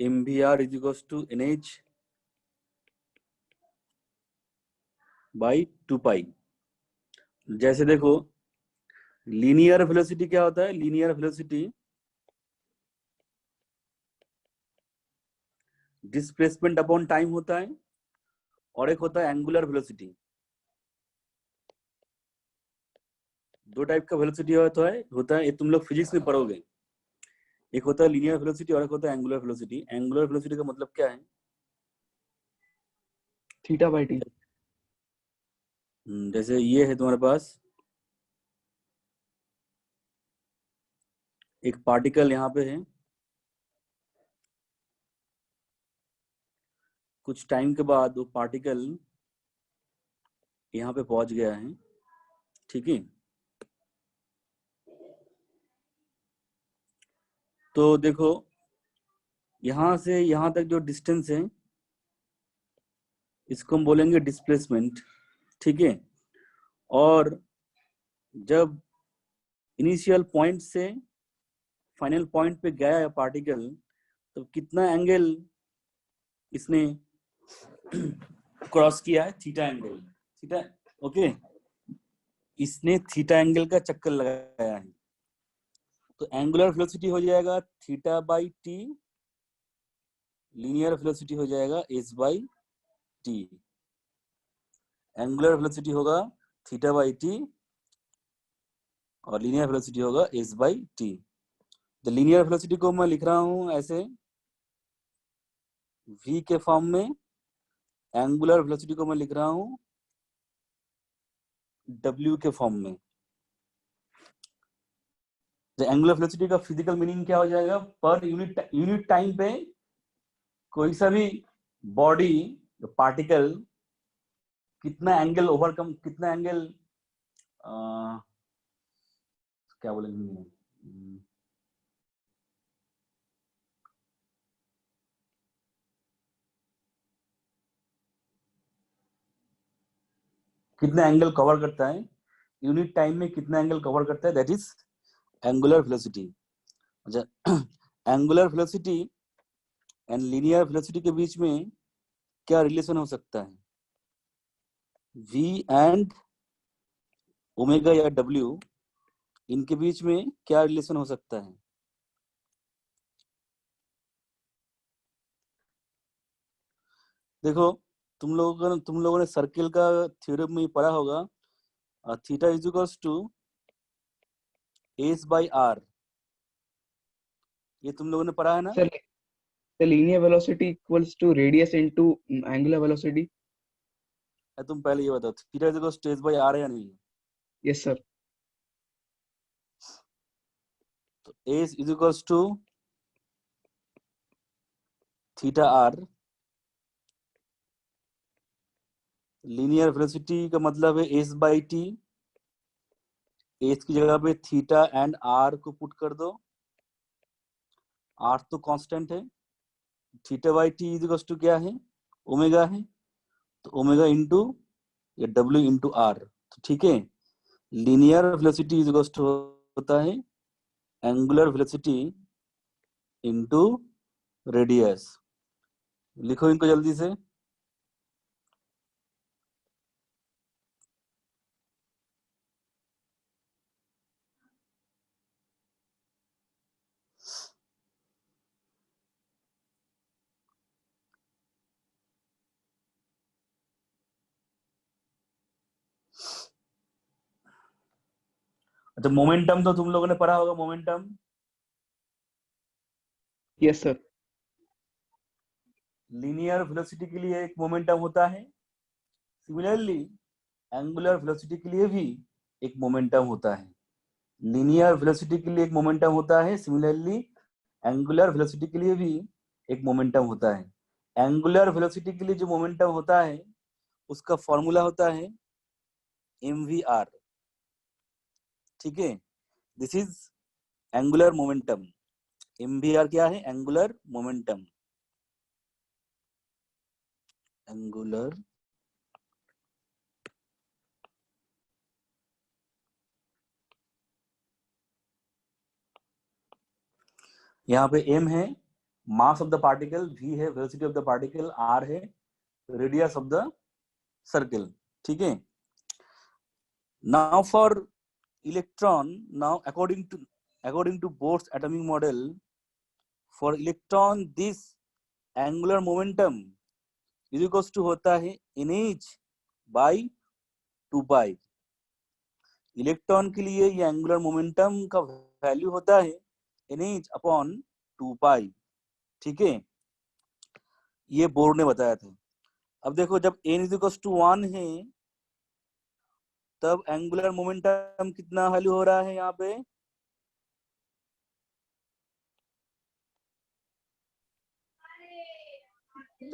mvr is equals to nh by 2 pi. जैसे देखो linear velocity क्या होता है, linear velocity displacement upon time होता है, और एक होता है एंगुलर वेलोसिटी। दो टाइप का वेलोसिटी होता है ये तुम लोग फिजिक्स में पढ़ोगे। एक होता है लीनियर वेलोसिटी और एक होता है एंगुलर वेलोसिटी। एंगुलर वेलोसिटी का मतलब क्या है? Theta by T. जैसे ये है तुम्हारे पास एक पार्टिकल यहाँ पे है, कुछ टाइम के बाद वो पार्टिकल यहाँ पे पहुंच गया है, ठीक है। तो देखो यहाँ से यहाँ तक जो डिस्टेंस है इसको हम बोलेंगे डिस्प्लेसमेंट, ठीक है। और जब इनिशियल पॉइंट से फाइनल पॉइंट पे गया है पार्टिकल, तो कितना एंगल इसने क्रॉस किया है? Theta angle, theta, okay. इसने थीटा एंगल का चक्कर लगाया है, तो एंगुलर वेलोसिटी हो जाएगा theta by T, linear velocity हो जाएगा S by T. Angular velocity होगा थीटा बाई टी और लीनियर वेलोसिटी होगा एस बाई टी। तो लीनियर वेलोसिटी को मैं लिख रहा हूं ऐसे v के फॉर्म में, एंगुलर वेलोसिटी को मैं लिख रहा हूं w के फॉर्म में। तो एंगुलर वेलोसिटी का फिजिकल मीनिंग क्या हो जाएगा? पर यूनिट टाइम पे कोई सा भी बॉडी पार्टिकल कितना एंगल ओवरकम, कितना एंगल क्या बोलेंगे, कितना एंगल कवर करता है यूनिट टाइम में, कितना एंगल कवर करता है, that is angular velocity. Angular velocity and linear velocity के बीच में क्या रिलेशन हो सकता है? v एंड ओमेगा या w, इनके बीच में क्या रिलेशन हो सकता है? देखो तुम लोगों ने सर्किल का थ्योरम में पढ़ा होगा, theta is equals to S by R, ये तुम लोगों ने पढ़ा है ना? Sir the linear velocity equals to radius into angular velocity. तुम पहले ये बताओ theta is equals to S by R है या नहीं? Yes sir. तो S is equals to theta R. Linear velocity का मतलब है एस बाई टी, एस की जगह पे थीटा एंड आर को पुट कर दो, आर तो कांस्टेंट है, theta by T is equals to क्या है? ओमेगा है, तो ओमेगा इंटू या डब्ल्यू इंटू आर, तो ठीक है। Linear velocity is equals to होता है एंगुलर वेलोसिटी इंटू रेडियस। लिखो इनको जल्दी से। अच्छा मोमेंटम तो तुम लोगों ने पढ़ा होगा, momentum. Yes sir. Linear velocity के लिए एक मोमेंटम होता है, सिमिलरली एंगुलर वेलोसिटी के लिए भी एक मोमेंटम होता है। लीनियर वेलोसिटी के लिए एक मोमेंटम होता है, सिमिलरली एंगुलर वेलोसिटी के लिए भी एक मोमेंटम होता है। एंगुलर वेलोसिटी के लिए जो मोमेंटम होता है उसका फॉर्मूला होता है mvr, ठीक है। This is angular momentum. mvr क्या है? एंगुलर मोमेंटम, एंगुलर यहाँ पे m है, mass of the particle v है, velocity of the particle r है, रेडियस ऑफ द सर्कल। ठीक है। Now for electron, now according to Bohr's atomic model, for electron this angular momentum is equals to होता है nh by 2 pi. Electron के लिए ये angular momentum का value होता है nh अपॉन 2 पाई। ठीक है, ये बोर ने बताया था। अब देखो जब n इज इक्वल्स टू 1 है तब एंगुलर मोमेंटम कितना वैल्यू हो रहा है यहाँ पे,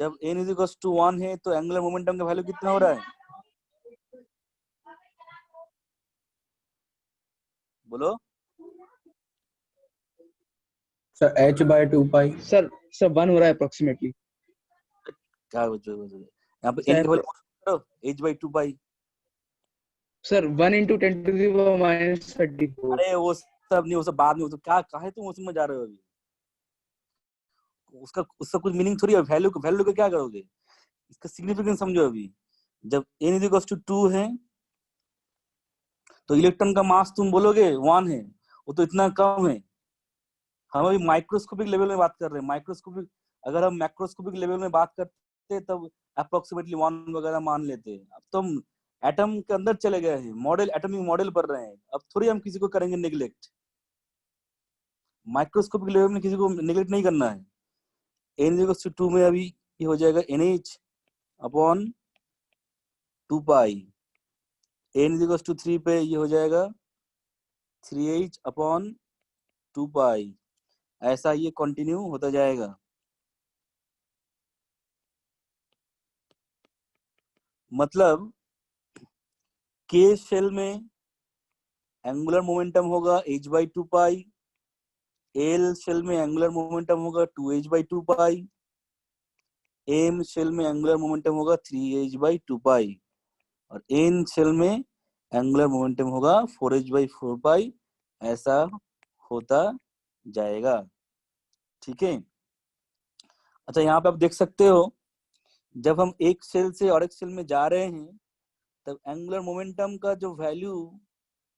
जब n इज इक्वल्स टू 1 है तो एंगुलर मोमेंटम का वैल्यू कितना हो रहा है, बोलो। सर सर 1 हो रहा है अप्रोक्सीमेटली। क्या यहाँ पे n सर का वैल्यू करो h/2 pi. Sir 1 into 10 to the power minus 34। अरे वो सब नहीं, वो सब बाद में, वो सब क्या काहे तुम उसमें जा रहे हो अभी, उसका उसका कुछ मीनिंग थोड़ी है। वैल्यू वैल्यू का क्या करोगे, इसका सिग्निफिकेंस समझो। अभी जब n इज इक्वल टू 2 है तो इलेक्ट्रॉन का मास तुम बोलोगे 1 है, वो तो इतना कम है। हम अभी माइक्रोस्कोपिक लेवल में बात कर रहे हैं। माइक्रोस्कोपिक, अगर हम मैक्रोस्कोपिक लेवल में बात करते तब अप्रोक्सीमेटली 1 वगैरह मान लेते। अब तो हम एटम के अंदर चले गए हैं, मॉडल, एटॉमिक मॉडल पढ़ रहे हैं। अब थोड़ी हम किसी को करेंगे नेग्लेक्ट, माइक्रोस्कोपिक लेवल में किसी को नेग्लेक्ट नहीं करना है। n=2 में अभी ये हो जाएगा nh अपॉन 2 पाई। n=3 पे ये हो जाएगा 3h अपॉन 2 पाई। ऐसा ये कंटिन्यू होता जाएगा। मतलब k शेल में एंगुलर मोमेंटम होगा h/2 पाई, l शेल में एंगुलर मोमेंटम होगा 2h/2 पाई, m शेल में एंगुलर मोमेंटम होगा 3h/2 पाई, और n शेल में एंगुलर मोमेंटम होगा 4h/4 पाई। ऐसा होता जाएगा। ठीक है। अच्छा, यहाँ पे आप देख सकते हो जब हम एक सेल से और एक सेल में जा रहे हैं तब एंगुलर मोमेंटम का जो वैल्यू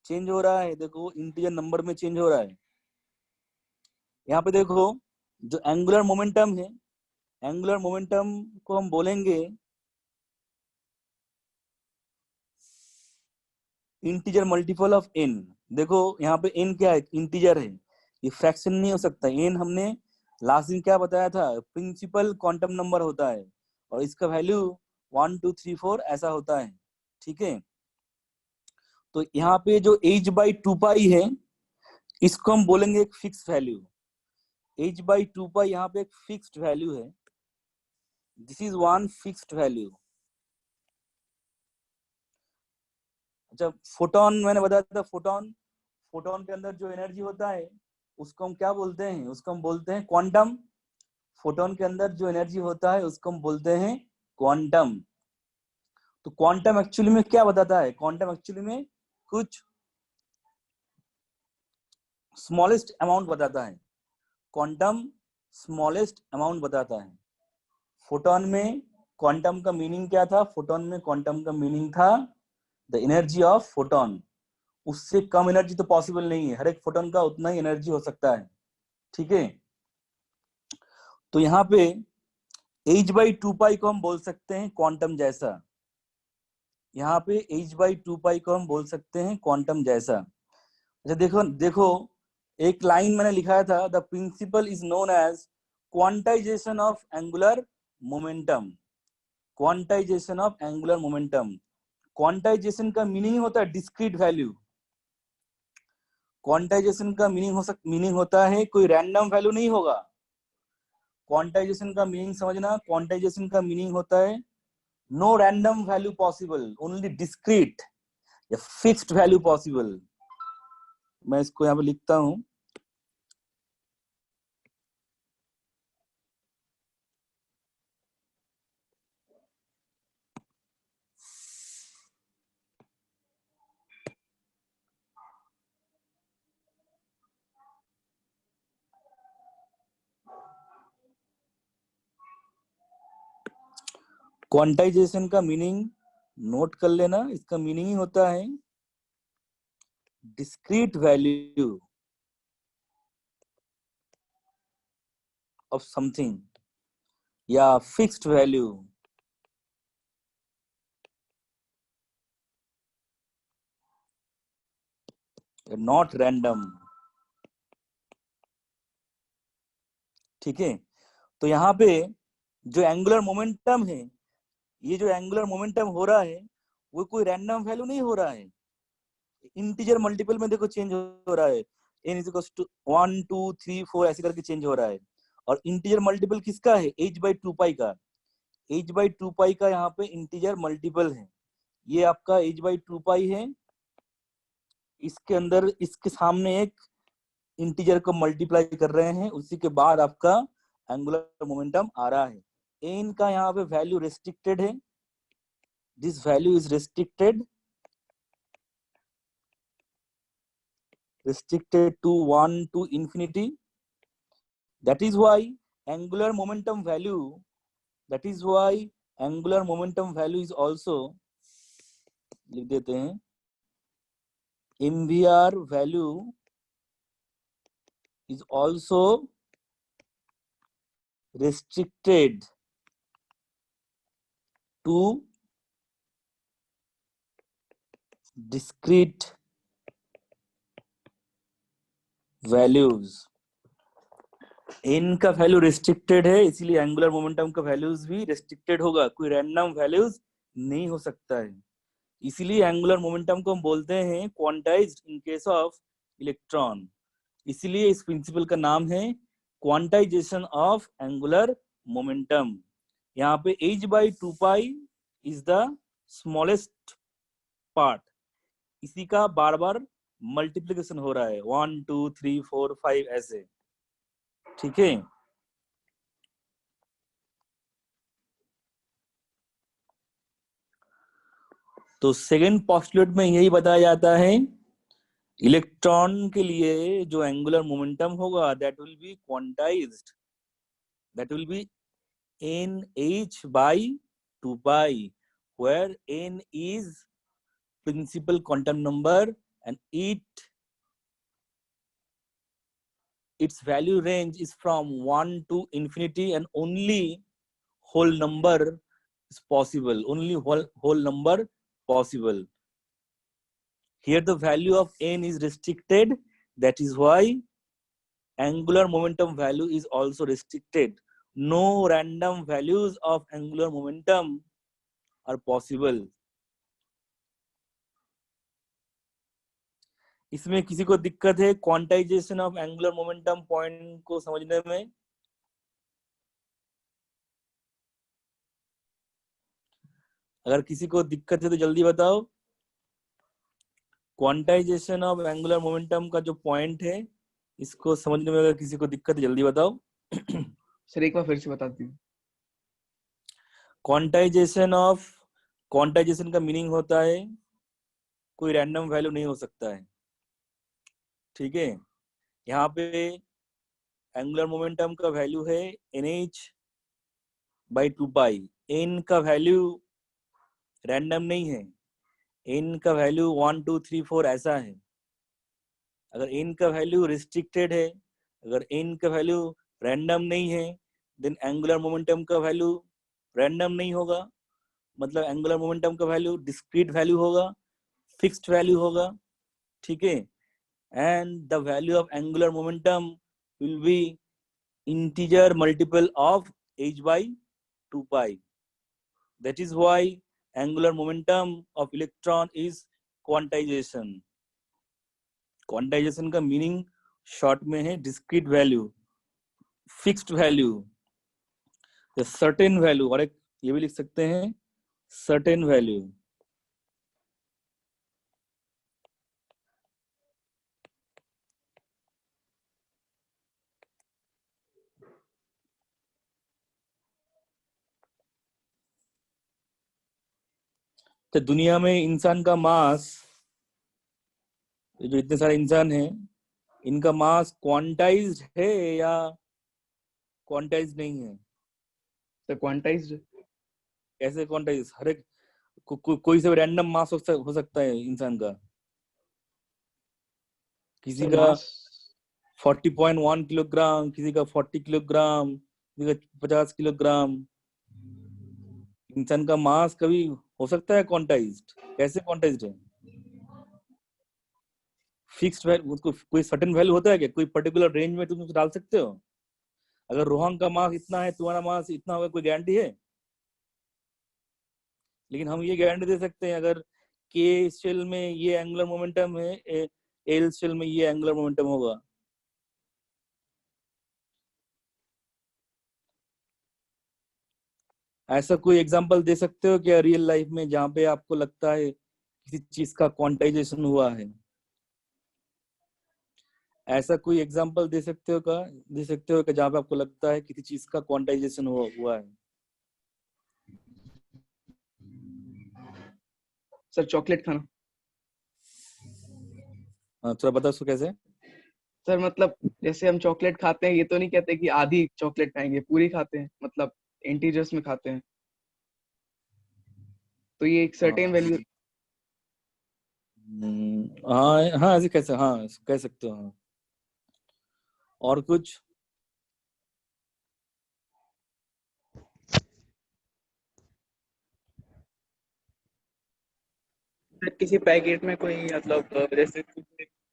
चेंज हो रहा है, देखो इंटीजर नंबर में चेंज हो रहा है। यहाँ पे देखो जो एंगुलर मोमेंटम है, एंगुलर मोमेंटम को हम बोलेंगे इंटीजर मल्टीपल ऑफ n। देखो यहाँ पे n क्या है, इंटीजर है, ये फ्रैक्शन नहीं हो सकता। n हमने लास्ट दिन क्या बताया था, प्रिंसिपल क्वांटम नंबर होता है और इसका वैल्यू 1 2 3 4 ऐसा होता है। ठीक है। तो यहाँ पे जो h/2 पाई है इसको हम बोलेंगे एक फिक्स वैल्यू। h/2 पाई यहाँ पे एक फिक्स्ड वैल्यू है, this is one fixed value. अच्छा, फोटोन मैंने बताया था, फोटोन, फोटोन के अंदर जो एनर्जी होता है उसको हम क्या बोलते हैं, उसको हम बोलते हैं क्वांटम। फोटोन के अंदर जो एनर्जी होता है उसको हम बोलते हैं क्वांटम। तो क्वांटम एक्चुअली में क्या बताता है, क्वांटम एक्चुअली में कुछ स्मॉलेस्ट अमाउंट बताता है। क्वांटम स्मॉलेस्ट अमाउंट बताता है। फोटोन में क्वांटम का मीनिंग क्या था, फोटोन में क्वांटम का मीनिंग था द एनर्जी ऑफ फोटोन। उससे कम एनर्जी तो पॉसिबल नहीं है, हर एक फोटोन का उतना ही एनर्जी हो सकता है। ठीक है। तो यहाँ पे h/2 पाई को हम बोल सकते हैं क्वांटम जैसा। यहाँ पे h/2 पाई को हम बोल सकते हैं क्वांटम जैसा। अच्छा देखो देखो, एक लाइन मैंने लिखा था, the principle is known as quantization of angular momentum. Quantization of angular momentum, quantization का मीनिंग होता है डिस्क्रीट वैल्यू। क्वांटाइजेशन का मीनिंग होता है कोई रैंडम वैल्यू नहीं होगा। क्वांटाइजेशन का मीनिंग समझना, क्वांटाइजेशन का मीनिंग होता है no random value possible, only discrete या फिक्स्ड वैल्यू पॉसिबल। मैं इसको यहाँ पे लिखता हूं। क्वांटाइजेशन का मीनिंग नोट कर लेना, इसका मीनिंग ही होता है डिस्क्रीट वैल्यू ऑफ समथिंग या फिक्स्ड वैल्यू, नॉट रैंडम। ठीक है, तो यहाँ पे जो एंगुलर मोमेंटम है, ये जो एंगुलर मोमेंटम हो रहा है वो कोई रैंडम वैल्यू नहीं हो रहा है, इंटीजर मल्टीपल में देखो चेंज हो रहा है, n इज इक्वल टू 1 2 3 4 ऐसे करके चेंज हो रहा है। और इंटीजर मल्टीपल किसका है? h बाई 2 पाई का। h बाई 2 पाई का यहाँ पे इंटीजर मल्टीपल है, ये आपका h बाई 2 पाई है, इसके अंदर इसके सामने एक इंटीजर को मल्टीप्लाई कर रहे हैं, उसी के बाद आपका एंगुलर मोमेंटम आ रहा है। n का यहाँ पे वैल्यू रेस्ट्रिक्टेड है, this value is restricted to 1 to infinity. That is why angular momentum value is also, लिख देते हैं, MVR value is also restricted to discrete values. n का वैल्यू रेस्ट्रिक्टेड है, इसीलिए एंगुलर मोमेंटम का वैल्यूज भी restricted होगा, कोई रैंडम वैल्यूज नहीं हो सकता है। इसीलिए एंगुलर मोमेंटम को हम बोलते हैं quantized in case of electron, इसीलिए इस प्रिंसिपल का नाम है क्वांटाइजेशन ऑफ एंगुलर मोमेंटम। यहाँ पे h by 2 pi is the smallest part, इसी का बार बार मल्टीप्लिकेशन हो रहा है 1 2 3 4 5 ऐसे। ठीक है, तो सेकेंड पोस्टुलेट में यही बताया जाता है, इलेक्ट्रॉन के लिए जो एंगुलर मोमेंटम होगा that will be quantized, that will be nh by 2 pi, where n is principal quantum number and its value range is from 1 to infinity, and only whole number is possible, only whole number possible. Here the value of n is restricted, that is why angular momentum value is also restricted. No random values of angular momentum are possible. इसमें किसी को दिक्कत है quantization of angular momentum point को समझने में? अगर किसी को दिक्कत है तो जल्दी बताओ। क्वांटाइजेशन ऑफ एंगुलर मोमेंटम का जो पॉइंट है, इसको समझने में अगर किसी को दिक्कत है जल्दी बताओ। सर एक बार फिर से बता दीजिए। क्वांटाइजेशन का मीनिंग होता है कोई रैंडम वैल्यू नहीं हो सकता है। ठीक है, यहाँ पे एंगुलर मोमेंटम का वैल्यू है nh बाई 2 पाई। n का वैल्यू रैंडम नहीं है, n का वैल्यू 1 2 3 4 ऐसा है। अगर n का वैल्यू रिस्ट्रिक्टेड है, अगर n का वैल्यू रैंडम नहीं है, देन एंगुलर मोमेंटम का वैल्यू रैंडम नहीं होगा, मतलब एंगुलर मोमेंटम का वैल्यू डिस्क्रीट वैल्यू होगा, फिक्स्ड वैल्यू होगा। ठीक है, and the value of angular momentum will be integer multiple of h by 2 pi. That is why angular momentum of electron is quantization. Quantization का meaning short में है discrete value, fixed value, the certain value, और एक ये भी लिख सकते हैं certain value। तो दुनिया में इंसान का मास, जो इतने सारे इंसान हैं, इनका मास क्वांटाइज्ड है या क्वांटाइज्ड नहीं है? Sir quantized. कैसे क्वांटाइज? हर एक कोई से रैंडम मास हो सकता है इंसान का। किसी सर का मास 40.1 किलोग्राम, किसी का 40 किलोग्राम, किसी का 50 किलोग्राम। इंसान का मास कभी हो सकता है क्वांटाइज्ड? कैसे क्वांटाइज्ड है? फिक्स्ड वैल्यू, उसको कोई सर्टेन वैल्यू होता है क्या? कोई पर्टिकुलर रेंज में तुम उसको डाल सकते हो? अगर रोहन का मास इतना है, तुम्हारा मास इतना होगा, कोई गारंटी है? लेकिन हम ये गारंटी दे सकते हैं, अगर के शेल में ये एंगुलर मोमेंटम है, एल शेल में ये एंगुलर मोमेंटम होगा। ऐसा कोई एग्जांपल दे सकते हो क्या रियल लाइफ में, जहाँ पे आपको लगता है किसी चीज का क्वांटाइजेशन हुआ है? ऐसा कोई एग्जांपल दे सकते हो क्या जहाँ पे आपको लगता है किसी चीज का क्वांटाइजेशन हुआ है? सर चॉकलेट खाना। हाँ, थोड़ा बता उसको कैसे। सर मतलब जैसे हम चॉकलेट खाते हैं, ये तो नहीं कहते कि आधी चॉकलेट खाएंगे, पूरी खाते हैं, मतलब इंटीजर्स में खाते हैं, तो ये एक सर्टेन वैल्यू। हाँ हाँ, ऐसे कैसे, हाँ कह सकते हो, हाँ। और कुछ? सर किसी पैकेट में कोई मतलब जैसे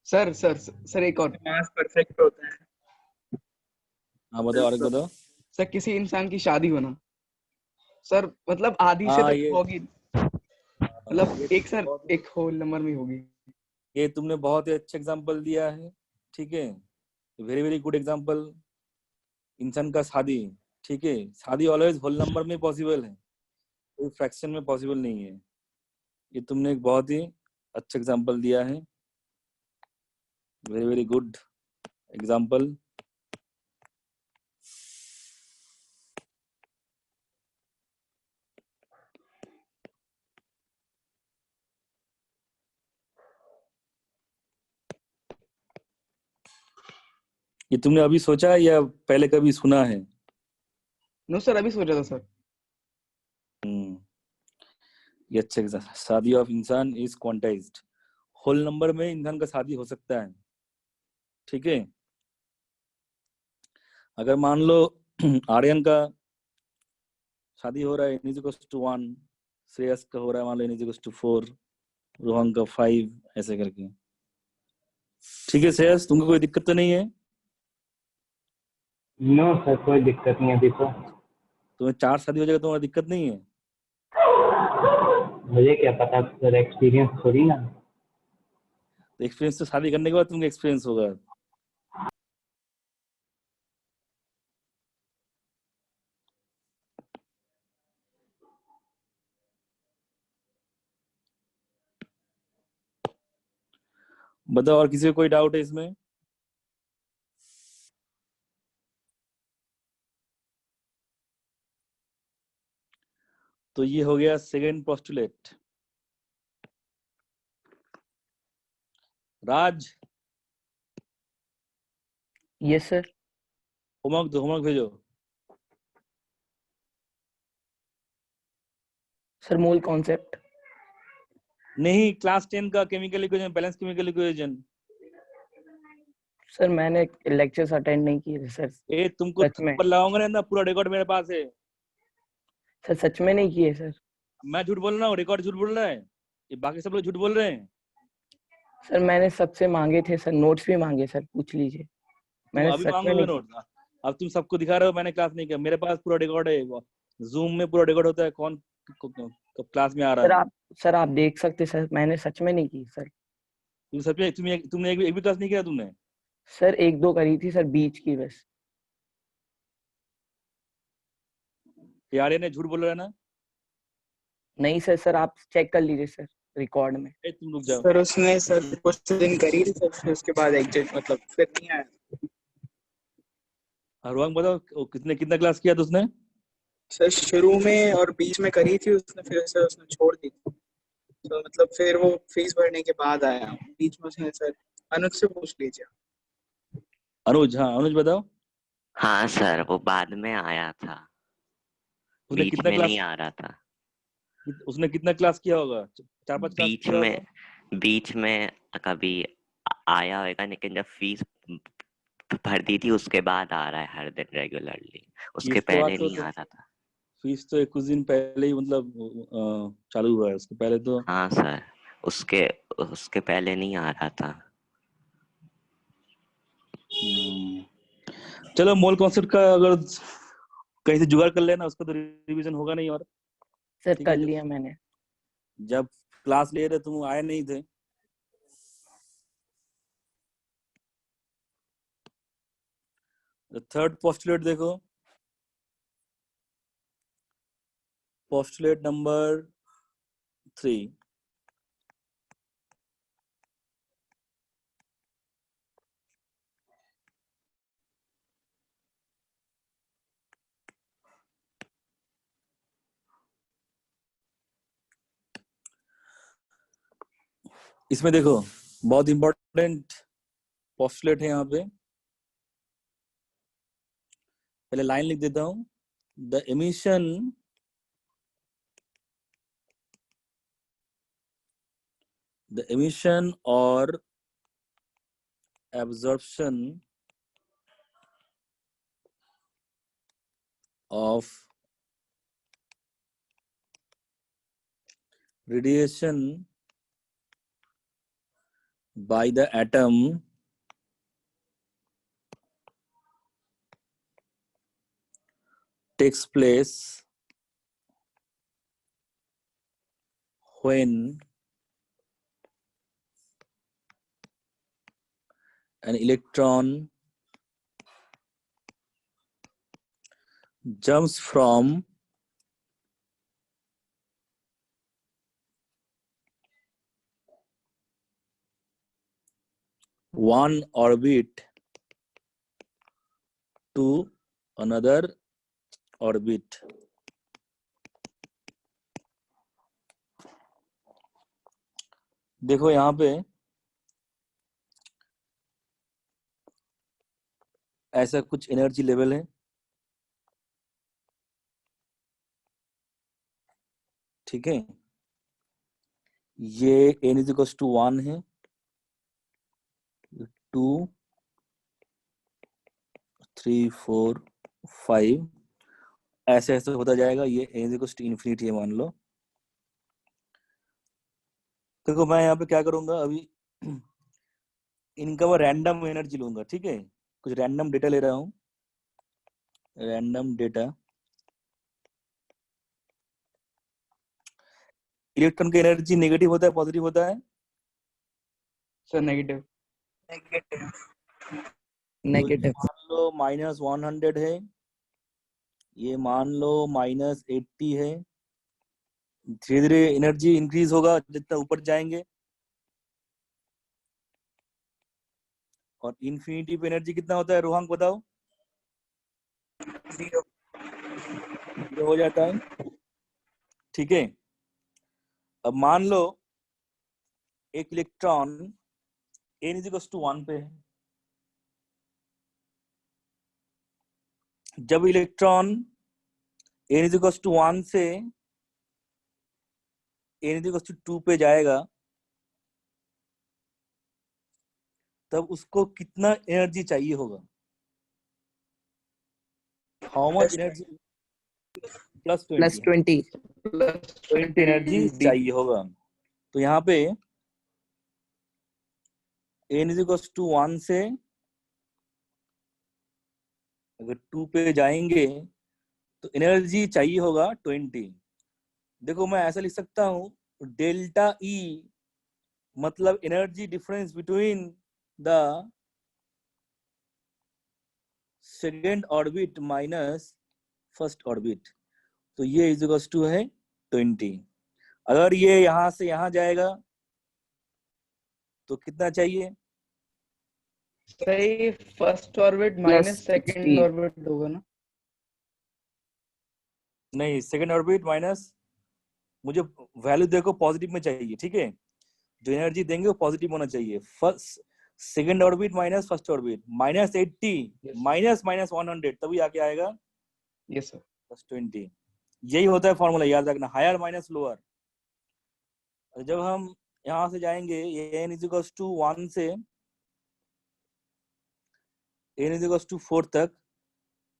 सर एक और। मास परफेक्ट होता है। हाँ बताओ, और एक बताओ। सर किसी इंसान की शादी होना। सर मतलब आधी से हाँ तो ये होगी, मतलब ये एक तुमने सर बहुत एक होल नंबर में होगी। ये तुमने बहुत ही अच्छा एग्जांपल दिया है, ठीक है, वेरी वेरी गुड एग्जांपल। इंसान का शादी, ठीक है, शादी ऑलवेज होल नंबर में पॉसिबल है, कोई फ्रैक्शन में पॉसिबल नहीं है। ये तुमने एक बहुत ही अच्छा एग्जांपल दिया है, वेरी वेरी गुड एग्जांपल। ये तुमने अभी सोचा है या पहले कभी सुना है? नो सर, अभी सोचा था सर। हम्म, ये अच्छा एग्जांपल। शादी ऑफ इंसान इज क्वांटाइज्ड, होल नंबर में इंसान का शादी हो सकता है, ठीक है। अगर मान लो आर्यन का शादी हो रहा है n = 1, श्रेयस का हो रहा है मान लो n = 4, रोहन का 5, ऐसे करके, ठीक है। श्रेयस, तुमको कोई दिक्कत तो नहीं है? नो सर, कोई दिक्कत नहीं अभी तो। तुम्हें 4 शादी हो जाएगा, तुम्हारा दिक्कत नहीं है? मुझे क्या पता सर, एक्सपीरियंस थोड़ी ना। तो एक्सपीरियंस तो शादी करने के बाद तुमको एक्सपीरियंस होगा। बताओ, और किसी को कोई डाउट है इसमें? तो ये हो गया सेकेंड पोस्टुलेट। राज, यस सर। होमवर्क भेजो। सर मूल कॉन्सेप्ट। नहीं, क्लास 10 का chemical equation, balance chemical equation. Sir मैंने लेक्चर्स अटेंड नहीं किए थे सर। ए तुमको सच में थप्पड़ लगाऊंगा ना, पूरा रिकॉर्ड मेरे पास है। सर, सच में नहीं किए सर। मैं झूठ बोल रहा हूँ, रिकॉर्ड झूठ बोल रहा है, ये बाकी सब लोग झूठ बोल रहे हैं। सर मैंने सबसे मांगे थे सर, नोट्स भी मांगे सर, पूछ लीजिए। तुम मैंने अभी सच में मांगोगे नहीं नोट? अब तुम सबको दिखा रहे हो मैंने क्लास नहीं किया, मेरे पास पूरा रिकॉर्ड है, जूम में पूरा रिकॉर्ड होता है, कौन कब क्लास में आ रहा सर। है। सर आप देख सकते सर, मैंने सच में नहीं की सर। तुम सब तुमने एक भी क्लास नहीं किया तुमने? सर एक दो करी थी सर, बीच की बस। यार ने झूठ बोल रहा है ना? नहीं सर, सर आप चेक कर लीजिए सर रिकॉर्ड में। तुम रुक जाओ। सर उसने सर कुछ दिन करी थी सर, फिर उसके बाद एग्जिट मतलब फिर नहीं आया। रोहन बताओ, कितना क्लास किया था उसने? सर शुरू में और बीच में करी थी उसने, फिर सर उसने छोड़ दी। तो मतलब फिर वो फीस भरने के बाद आया बीच में उसने। सर अनुज से पूछ लीजिए। अनुज, हाँ अनुज बताओ, हाँ सर, वो बाद में आया था, उसने बीच कितना में नहीं क्लास आ रहा था। उसने कितना क्लास किया होगा? 4-5 क्लास बीच किया में होगा। बीच में कभी आया होगा, लेकिन जब फीस भर दी थी उसके बाद आ रहा है हर दिन रेगुलरली, उसके फीस तो पहले बात तो नहीं आ रहा था। फीस तो एक कुछ दिन पहले ही मतलब चालू हुआ है, उसके पहले तो हाँ सर, उसके उसके पहले नहीं आ रहा था। चलो मोल कॉन्सेप्ट का अगर कहीं से जुगाड़ कर लेना, उसका तो रिवीजन होगा नहीं। और सर ठीक कर है, लिया मैंने। जब क्लास ले रहे तुम आए नहीं थे। थर्ड पोस्टुलेट देखो, पोस्टुलेट नंबर 3। इसमें देखो बहुत इंपॉर्टेंट पोस्टुलेट है यहाँ पे। पहले लाइन लिख देता हूँ। The emission or absorption of radiation by the atom takes place when an electron jumps from one orbit to another orbit. देखो यहाँ पे ऐसा कुछ एनर्जी लेवल है, ठीक है। ये n इज इक्वल टू 1 है, 2 3 4 5 ऐसे ऐसे होता जाएगा। ये n is equal to infinity है मान लो। देखो मैं यहाँ पे क्या करूंगा, अभी इनका मैं रैंडम एनर्जी लूंगा, ठीक है। कुछ रैंडम डेटा ले रहा हूँ, रैंडम डेटा। इलेक्ट्रॉन की एनर्जी नेगेटिव होता है पॉजिटिव होता है? Sir negative. नेगेटिव। मान लो -100 है, ये मान लो -80 है। धीरे धीरे एनर्जी इंक्रीज होगा जितना ऊपर जाएंगे, और इन्फिनिटी पे एनर्जी कितना होता है रोहंग बताओ? 0 हो जाता है, ठीक है। अब मान लो एक electron n is equal to 1 पे है। जब electron n is equal to 1 से n इज इक्वल टू 2 पे जाएगा, तब उसको कितना एनर्जी चाहिए होगा? How much energy? Plus plus 20 20। Energy चाहिए होगा। तो यहाँ पे n इज इक्वल टू 1 से अगर 2 पे जाएंगे तो एनर्जी चाहिए होगा 20। देखो मैं ऐसा लिख सकता हूँ, डेल्टा E मतलब energy difference between the second orbit minus first orbit. तो ये इज इक्वल टू है 20। अगर ये यहां से यहां जाएगा तो कितना चाहिए? सही, first orbit minus second orbit होगा ना? नहीं, सेकेंड ऑर्बिट माइनस, मुझे वैल्यू देखो पॉजिटिव में चाहिए, ठीक है। जो एनर्जी देंगे वो पॉजिटिव होना चाहिए। First second orbit minus first orbit -80 Yes. Minus -100 तभी आके आएगा यस सर। +20। यही होता है फॉर्मूला, याद रखना, हायर माइनस लोअर। जब हम यहां से जाएंगे n इज इक्वल टू 1 से n इज इक्वल टू 4 तक,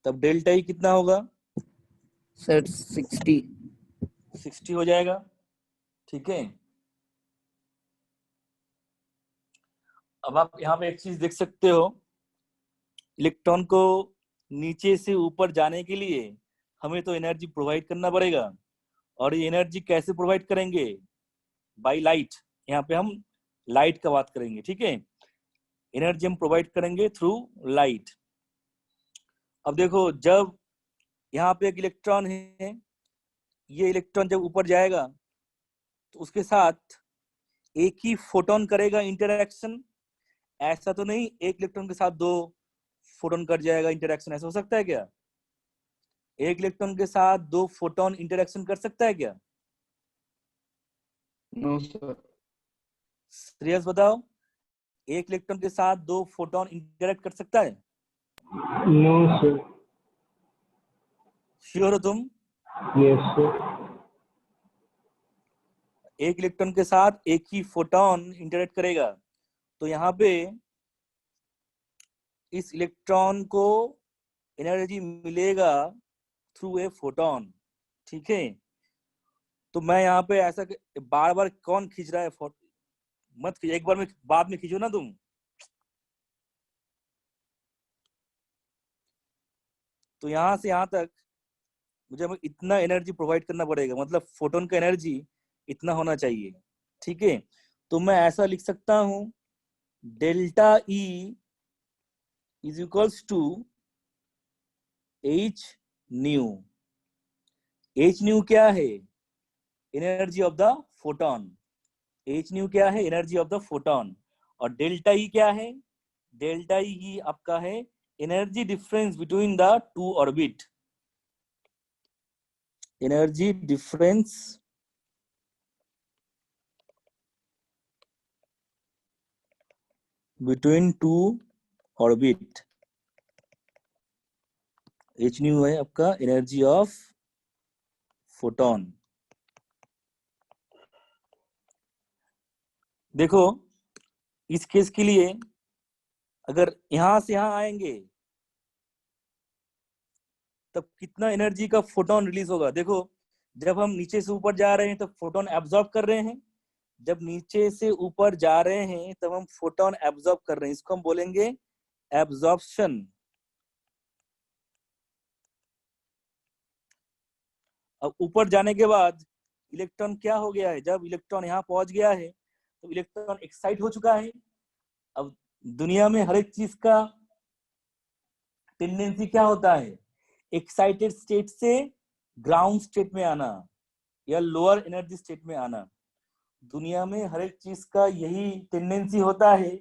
तब डेल्टा ई कितना होगा? सर 60 हो जाएगा। ठीक है, अब आप यहाँ पे एक चीज देख सकते हो, इलेक्ट्रॉन को नीचे से ऊपर जाने के लिए हमें तो एनर्जी प्रोवाइड करना पड़ेगा, और ये एनर्जी कैसे प्रोवाइड करेंगे? By light. यहाँ पे हम लाइट का बात करेंगे। ठीक है, एनर्जी हम प्रोवाइड करेंगे थ्रू लाइट। अब देखो, जब यहाँ पे एक इलेक्ट्रॉन है, ये इलेक्ट्रॉन जब ऊपर जाएगा तो उसके साथ एक ही फोटोन करेगा इंटरेक्शन। ऐसा तो नहीं एक इलेक्ट्रॉन के साथ 2 फोटोन कर जाएगा इंटरेक्शन, ऐसा हो सकता है क्या? एक इलेक्ट्रॉन के साथ 2 फोटोन इंटरेक्शन कर सकता है क्या? No sir. श्रेयस बताओ, एक इलेक्ट्रॉन के साथ 2 फोटोन इंटरेक्ट कर सकता है? No sir. श्योर हो तुम? Yes sir. एक इलेक्ट्रॉन के साथ एक ही फोटोन इंटरेक्ट करेगा, तो यहाँ पे इस इलेक्ट्रॉन को एनर्जी मिलेगा थ्रू ए फोटोन। ठीक है, तो मैं यहाँ पे ऐसा बार बार कौन खींच रहा है मत खींचो, एक बार में बाद में खींचो ना तुम। तो यहाँ से यहाँ तक मुझे इतना एनर्जी प्रोवाइड करना पड़ेगा, मतलब फोटोन का एनर्जी इतना होना चाहिए। ठीक है, तो मैं ऐसा लिख सकता हूं, delta E is equals to H nu. H nu क्या है? Energy of the photon. H nu क्या है? Energy of the photon. और डेल्टा ई क्या है? डेल्टा ई आपका है energy difference between the 2 orbit. Energy difference between 2 orbit. H nu है आपका एनर्जी ऑफ फोटोन। देखो, इस केस के लिए अगर यहां से यहां आएंगे तब कितना एनर्जी का फोटोन रिलीज होगा? देखो, जब हम नीचे से ऊपर जा रहे हैं तब फोटोन एब्जॉर्ब कर रहे हैं, जब नीचे से ऊपर जा रहे हैं तब हम फोटोन एब्जॉर्ब कर रहे हैं, इसको हम बोलेंगे एब्जॉर्प्शन। अब ऊपर जाने के बाद इलेक्ट्रॉन क्या हो गया है? जब इलेक्ट्रॉन यहाँ पहुंच गया है तो इलेक्ट्रॉन एक्साइट हो चुका है। अब दुनिया में हर एक चीज का टेंडेंसी क्या होता है? एक्साइटेड स्टेट से ग्राउंड स्टेट में आना या लोअर एनर्जी स्टेट में आना। दुनिया में हर एक चीज का यही टेंडेंसी होता है,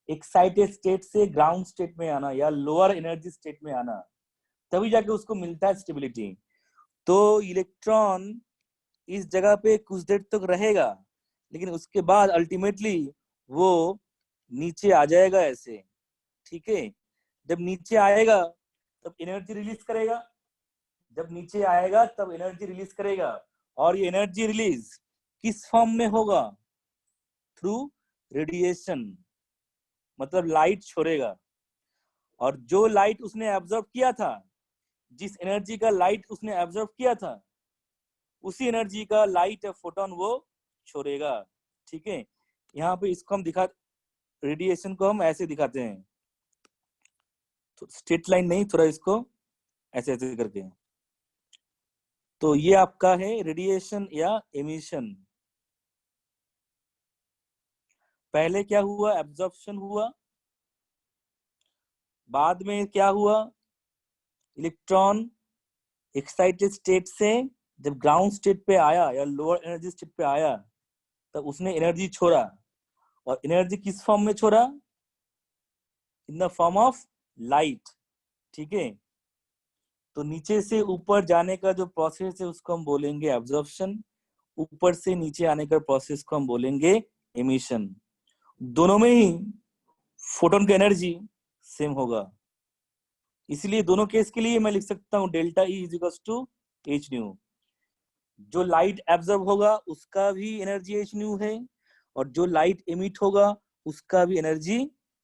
एक्साइटेड स्टेट से ग्राउंड स्टेट में आना या लोअर एनर्जी स्टेट में आना, तभी जाके उसको मिलता है स्टेबिलिटी। तो इलेक्ट्रॉन इस जगह पे कुछ देर तक रहेगा, लेकिन उसके बाद अल्टीमेटली वो नीचे आ जाएगा ऐसे। ठीक है, जब नीचे आएगा तब एनर्जी रिलीज करेगा, जब नीचे आएगा तब एनर्जी रिलीज करेगा, और ये एनर्जी रिलीज किस फॉर्म में होगा? थ्रू रेडिएशन, मतलब लाइट छोड़ेगा। और जो लाइट उसने एब्जॉर्ब किया था, जिस एनर्जी का लाइट उसने एब्जॉर्ब किया था, उसी एनर्जी का लाइट या फोटोन वो छोड़ेगा। ठीक है, यहाँ पे इसको हम रेडिएशन को हम ऐसे दिखाते हैं, तो स्ट्रेट लाइन नहीं, थोड़ा इसको ऐसे ऐसे करके। तो ये आपका है रेडिएशन या एमिशन। पहले क्या हुआ? एब्जॉर्प्शन हुआ। बाद में क्या हुआ? इलेक्ट्रॉन एक्साइटेड स्टेट से जब ग्राउंड स्टेट पे आया या लोअर एनर्जी स्टेट पे आया तब उसने एनर्जी छोड़ा, और एनर्जी किस फॉर्म में छोड़ा? In the form of light. ठीक है, तो नीचे से ऊपर जाने का जो प्रोसेस है उसको हम बोलेंगे एब्जॉर्प्शन, ऊपर से नीचे आने का प्रोसेस को हम बोलेंगे एमिशन। दोनों में ही फोटोन का एनर्जी सेम होगा, इसलिए दोनों केस के लिए मैं लिख सकता हूँ delta E is equal to H nu. जो लाइट एब्जॉर्ब होगा उसका भी एनर्जी एच न्यू है, और जो लाइट एमिट होगा उसका भी एनर्जी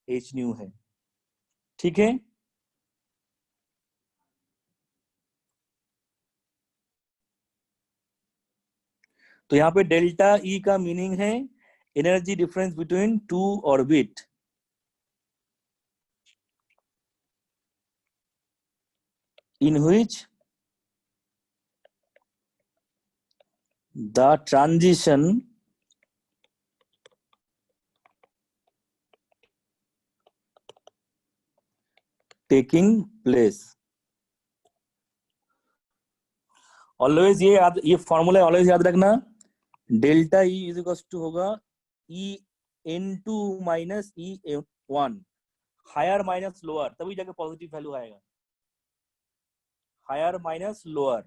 एच न्यू है। ठीक है, तो यहाँ पे डेल्टा ई का मीनिंग है energy difference between two orbit. In which the transition taking place. Always ये फॉर्मूला ऑलवेज याद रखना, delta E is equal to होगा E N two minus E one, higher minus lower, तभी जाके positive value आएगा, higher minus lower.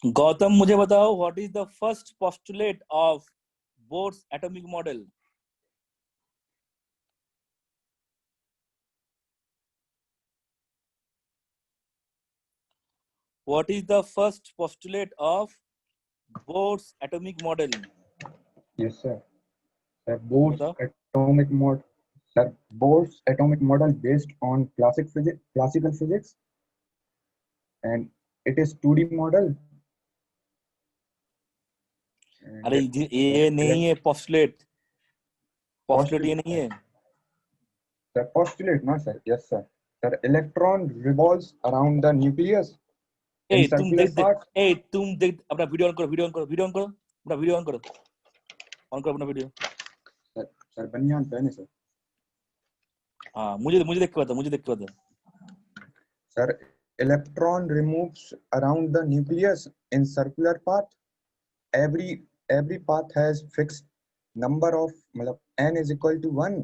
Gautam मुझे बताओ, what is the first postulate of Bohr's atomic model? What is the first postulate of Bohr's atomic model? Yes, sir. Sir, Bohr's बताओ। atomic model. Sir, Bohr's atomic model based on classical physics, and it is 2D model. And अरे ये नहीं है postulate, postulate ये नहीं है। Sir, postulate, no, sir. Yes, sir. Sir, electron revolves around the nucleus in circular path. तुम देख अपना वीडियो ऑन करो, वीडियो ऑन करो, वीडियो ऑन करो, अपना वीडियो ऑन करो, ऑन करो अपना वीडियो। Sir, बनियान पहने sir. हाँ, मुझे देख के बता, मुझे देख के बता। Sir, electron removes around the nucleus in circular path. Every path has fixed number of, मतलब n is equal to 1.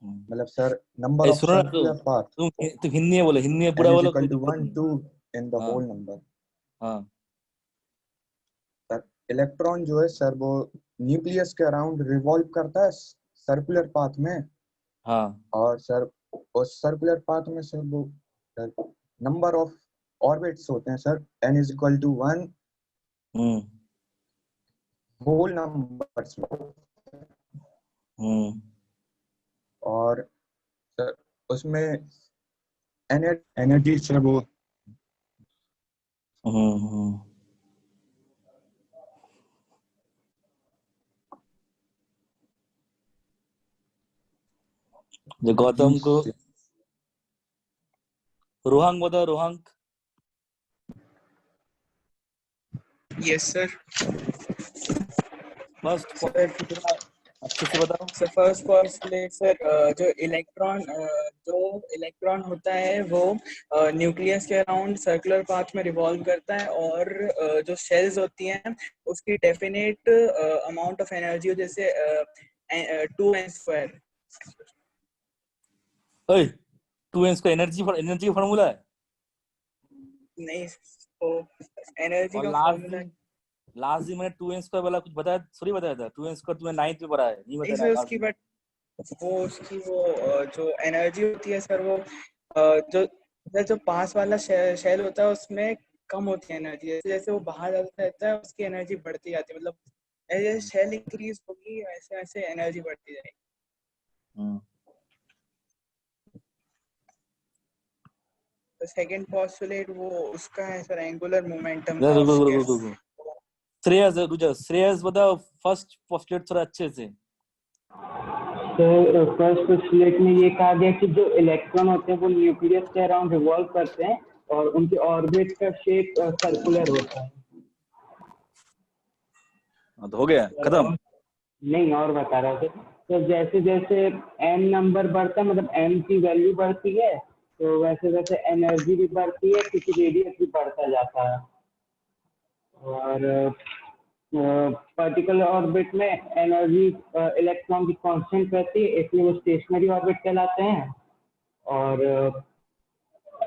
मतलब sir, number of circular path. तुम हिंदी में बोलो, हिंदी में पूरा n is बोलो। equal to 1, 2 in the whole number. हाँ। Sir, electron जो है सर वो न्यूक्लियस के अराउंड रिवॉल्व करता है सर्कुलर पाथ में। हाँ। और सर उस सर्कुलर पाथ में सर वो नंबर ऑफ ऑर्बिट्स होते हैं sir, n is equal to 1 whole numbers में। और सर उसमें एनर्जी सर वो जो गौतम को रोहंग बताओ, Rohang. Yes sir. First postulate अच्छे से बताओ। सर फर्स्ट पॉस्टुलेट सर, जो इलेक्ट्रॉन होता है वो न्यूक्लियस के अराउंड सर्कुलर पाथ में रिवॉल्व करता है, और जो शेल्स होती हैं उसकी डेफिनेट अमाउंट ऑफ एनर्जी जैसे 2n²। 2n का एनर्जी का फॉर्मूला है? नहीं, तो एनर्जी का फॉर्मूला लास्ट दिन मैंने 2n² वाला कुछ बताया, सॉरी बताया था। 2n² तुम्हें 9th में पढ़ा है, नहीं बताया सर उसकी, बट उसकी जो एनर्जी होती है सर वो जो पास वाला शेल होता है उसमें कम होती है एनर्जी। जैसे जैसे वो बाहर जाता रहता है उसकी एनर्जी बढ़ती जाती है, मतलब जैसे शेल इंक्रीज होगी वैसे वैसे एनर्जी बढ़ती जाएगी। तो सेकंड पोस्टुलेट वो उसका है सर, एंगुलर मोमेंटम का। श्रेयस बताओ फर्स्ट पोस्टुलेट थोड़ा अच्छे से। तो फर्स्ट पोस्टुलेट में ये कहा गया कि जो इलेक्ट्रॉन होते हैं वो न्यूक्लियस के अराउंड रिवॉल्व करते हैं और उनके ऑर्बिट का शेप सर्कुलर होता है। तो हो गया खत्म? नहीं, और बता रहा था। तो जैसे जैसे एन नंबर बढ़ता है, मतलब एन की वैल्यू बढ़ती है, तो वैसे वैसे एनर्जी भी बढ़ती है, क्योंकि रेडियस भी बढ़ता जाता है। और पर्टिकुलर ऑर्बिट में एनर्जी इलेक्ट्रॉन की कांस्टेंट रहती है, इसलिए वो स्टेशनरी ऑर्बिट कहलाते हैं। और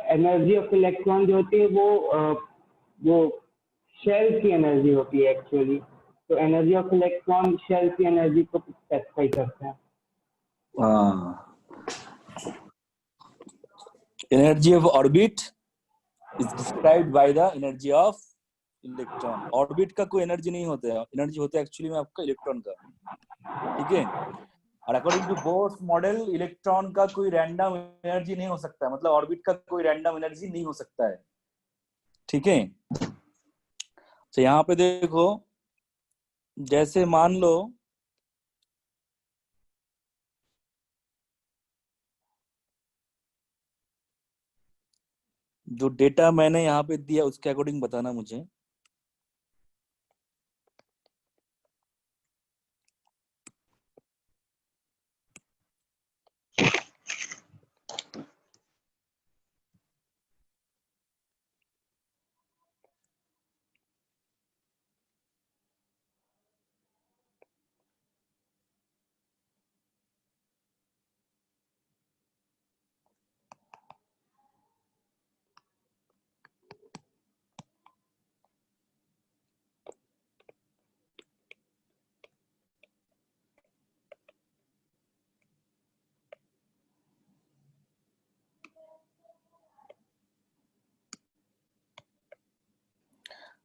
एनर्जी ऑफ इलेक्ट्रॉन जो होती है वो शेल की एनर्जी होती है एक्चुअली। तो एनर्जी ऑफ इलेक्ट्रॉन शेल की एनर्जी को स्पेसिफाई करते हैं। Energy of orbit is described by the energy of electron. Orbit का कोई एनर्जी नहीं होता है, एनर्जी होता है एक्चुअली में आपका इलेक्ट्रॉन का, ठीक है। और according to Bohr's model electron का कोई रैंडम एनर्जी नहीं हो सकता है, मतलब ऑर्बिट का कोई रैंडम एनर्जी नहीं हो सकता है, ठीक है। तो यहाँ पे देखो, जैसे मान लो जो डेटा मैंने यहाँ पे दिया उसके अकॉर्डिंग बताना मुझे।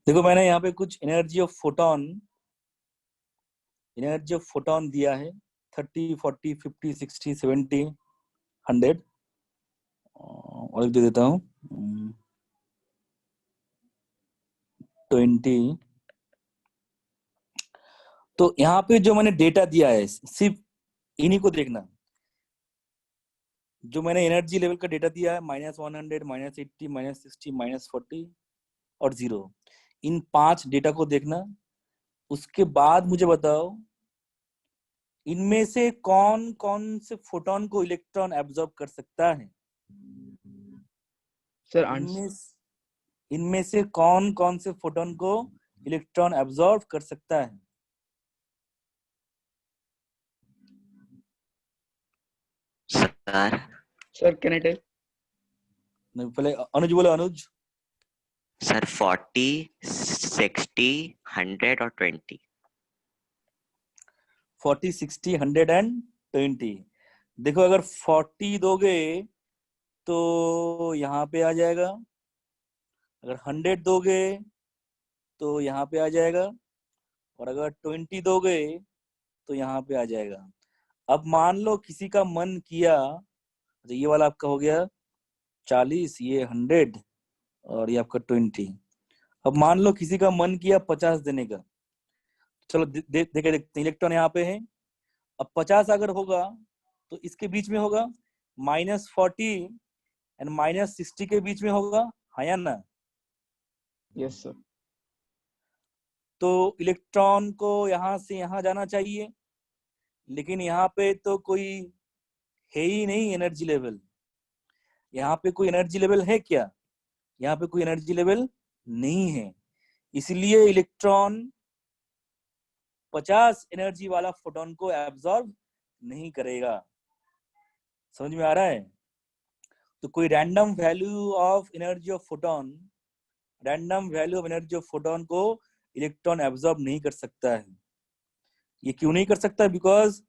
देखो मैंने यहाँ पे कुछ एनर्जी ऑफ फोटोन दिया है 30, 40, 50, 60, 70, 100 और दे देता हूँ 20। तो यहाँ पे जो मैंने डेटा दिया है सिर्फ इन्हीं को देखना। जो मैंने एनर्जी लेवल का डेटा दिया है -100, -80, -60, -40 और 0, इन 5 डेटा को देखना। उसके बाद मुझे बताओ इनमें से कौन कौन से फोटोन को इलेक्ट्रॉन एब्जॉर्ब कर सकता है। सर इनमें से कौन कौन से फोटोन को इलेक्ट्रॉन एब्जॉर्ब कर सकता है। Sir can I tell? नहीं, पहले अनुज बोले। अनुज सर 40, 60, 100 और 20। 40, 60, 100 एंड 20। देखो अगर 40 दोगे तो यहाँ पे आ जाएगा, अगर 100 दोगे तो यहाँ पे आ जाएगा, और अगर 20 दोगे तो यहाँ पे आ जाएगा। अब मान लो किसी का मन किया, तो ये वाला आपका हो गया 40, ये 100 और ये आपका 20। अब मान लो किसी का मन किया 50 देने का, चलो देखते हैं। इलेक्ट्रॉन यहाँ पे है, अब 50 अगर होगा तो इसके बीच में होगा, -40 एंड -60 के बीच में होगा, हाँ या ना। Yes sir. तो इलेक्ट्रॉन को यहाँ से यहाँ जाना चाहिए, लेकिन यहाँ पे तो कोई है ही नहीं एनर्जी लेवल। यहाँ पे कोई एनर्जी लेवल है क्या? यहाँ पे कोई एनर्जी लेवल नहीं है, इसलिए इलेक्ट्रॉन 50 एनर्जी वाला फोटोन को एब्जॉर्ब नहीं करेगा। समझ में आ रहा है? तो कोई random value of energy of photon को इलेक्ट्रॉन एब्जॉर्ब नहीं कर सकता है। ये क्यों नहीं कर सकता? बिकॉज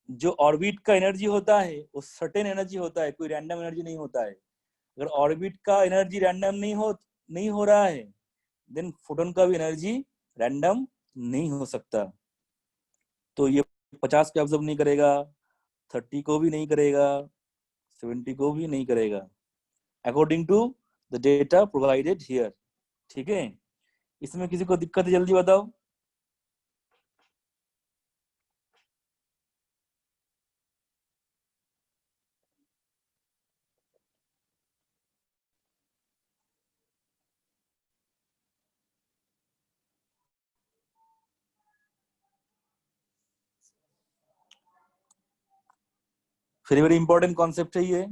जो ऑर्बिट का एनर्जी होता है वो सर्टेन एनर्जी होता है, कोई रैंडम एनर्जी नहीं होता है। अगर ऑर्बिट का एनर्जी रैंडम नहीं हो रहा है, देन फोटोन का भी एनर्जी रैंडम नहीं हो सकता। तो ये 50 को एब्जॉर्ब नहीं करेगा, 30 को भी नहीं करेगा, 70 को भी नहीं करेगा, according to the data provided here. ठीक है, इसमें किसी को दिक्कत है जल्दी बताओ। वेरी वेरी इंपॉर्टेंट कॉन्सेप्ट है ये।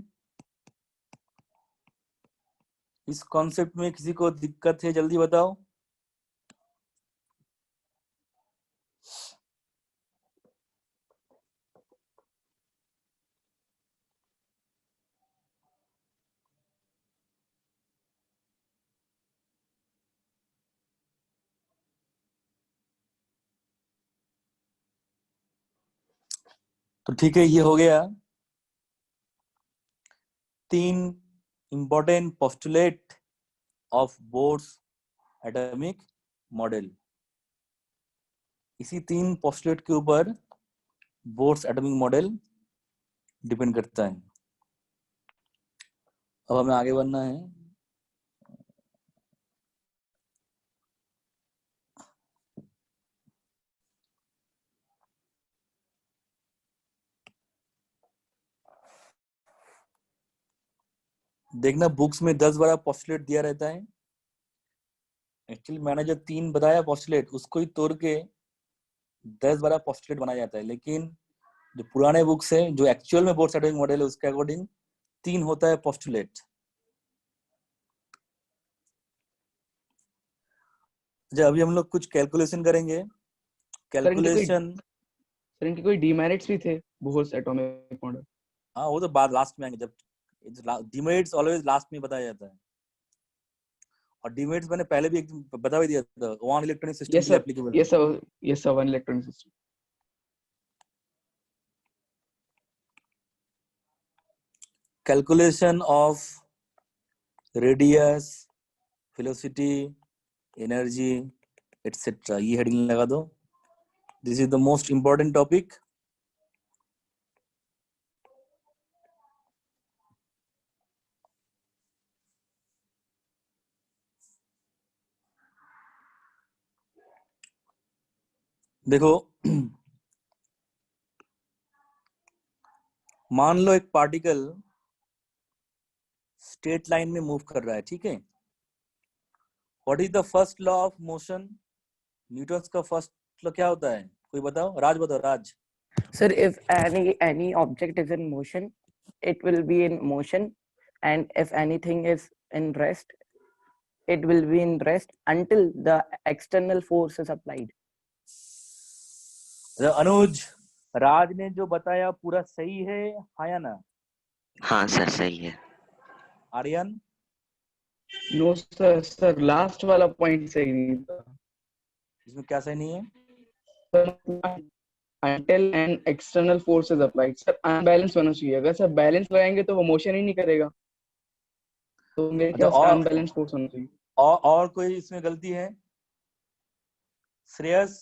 इस कॉन्सेप्ट में किसी को दिक्कत है जल्दी बताओ। तो ठीक है, ये हो गया 3 important postulate of Bohr's atomic model. इसी 3 पोस्टुलेट के ऊपर बोर्स एटॉमिक मॉडल डिपेंड करता है। अब हमें आगे बढ़ना है। देखना बुक्स में 10-12 पोस्टुलेट दिया रहता है। एक्चुअली मैंने जो 3 बताया पोस्टुलेट, उसको ही तोड़ के 10-12 पोस्टुलेट बनाया जाता है, लेकिन जो पुराने बुक्स है, जो एक्चुअल में बोर्स एटॉमिक मॉडल है, उसके अकॉर्डिंग 3 होता है पोस्टुलेट। जब अभी हम लोग कुछ कैलकुलेशन करेंगे। कैलकुलेशन सर इनके कोई डीमेरिट्स भी थे बोर्स एटॉमिक मॉडल? हाँ, वो तो बाद लास्ट में आएंगे, जब डिमेरिट्स ऑलवेज लास्ट में बताया जाता है। और डिमेरिट्स मैंने पहले भी एक दिन बता भी दिया था, वन इलेक्ट्रॉनिक सिस्टम के लिए applicable. Yes sir, one electronic system. Calculation of radius, velocity, energy etcetera, ये हेडिंग लगा दो। This is the most important topic. देखो मान लो एक पार्टिकल स्ट्रेट लाइन में मूव कर रहा है, ठीक है। What is the first law of motion? Newton का फर्स्ट लॉ क्या होता है? कोई बताओ, राज बताओ, राज। Sir, if any object is in motion, it will be in motion, and if anything is in rest, it will be in rest until the external force is applied. अनुज, राज ने जो बताया पूरा सही है, हाँ या ना? हाँ सर सही है। आर्यन? नो सर लास्ट वाला पॉइंट सही नहीं था। इसमें क्या सही नहीं है? until an external force is applied। Sir unbalance होना चाहिए। अगर सर बैलेंस लगाएंगे तो वो मोशन ही नहीं करेगा, तो मेरे ख्याल से अनबैलेंस फोर्स होना चाहिए। और कोई इसमें गलती है? श्रेयस?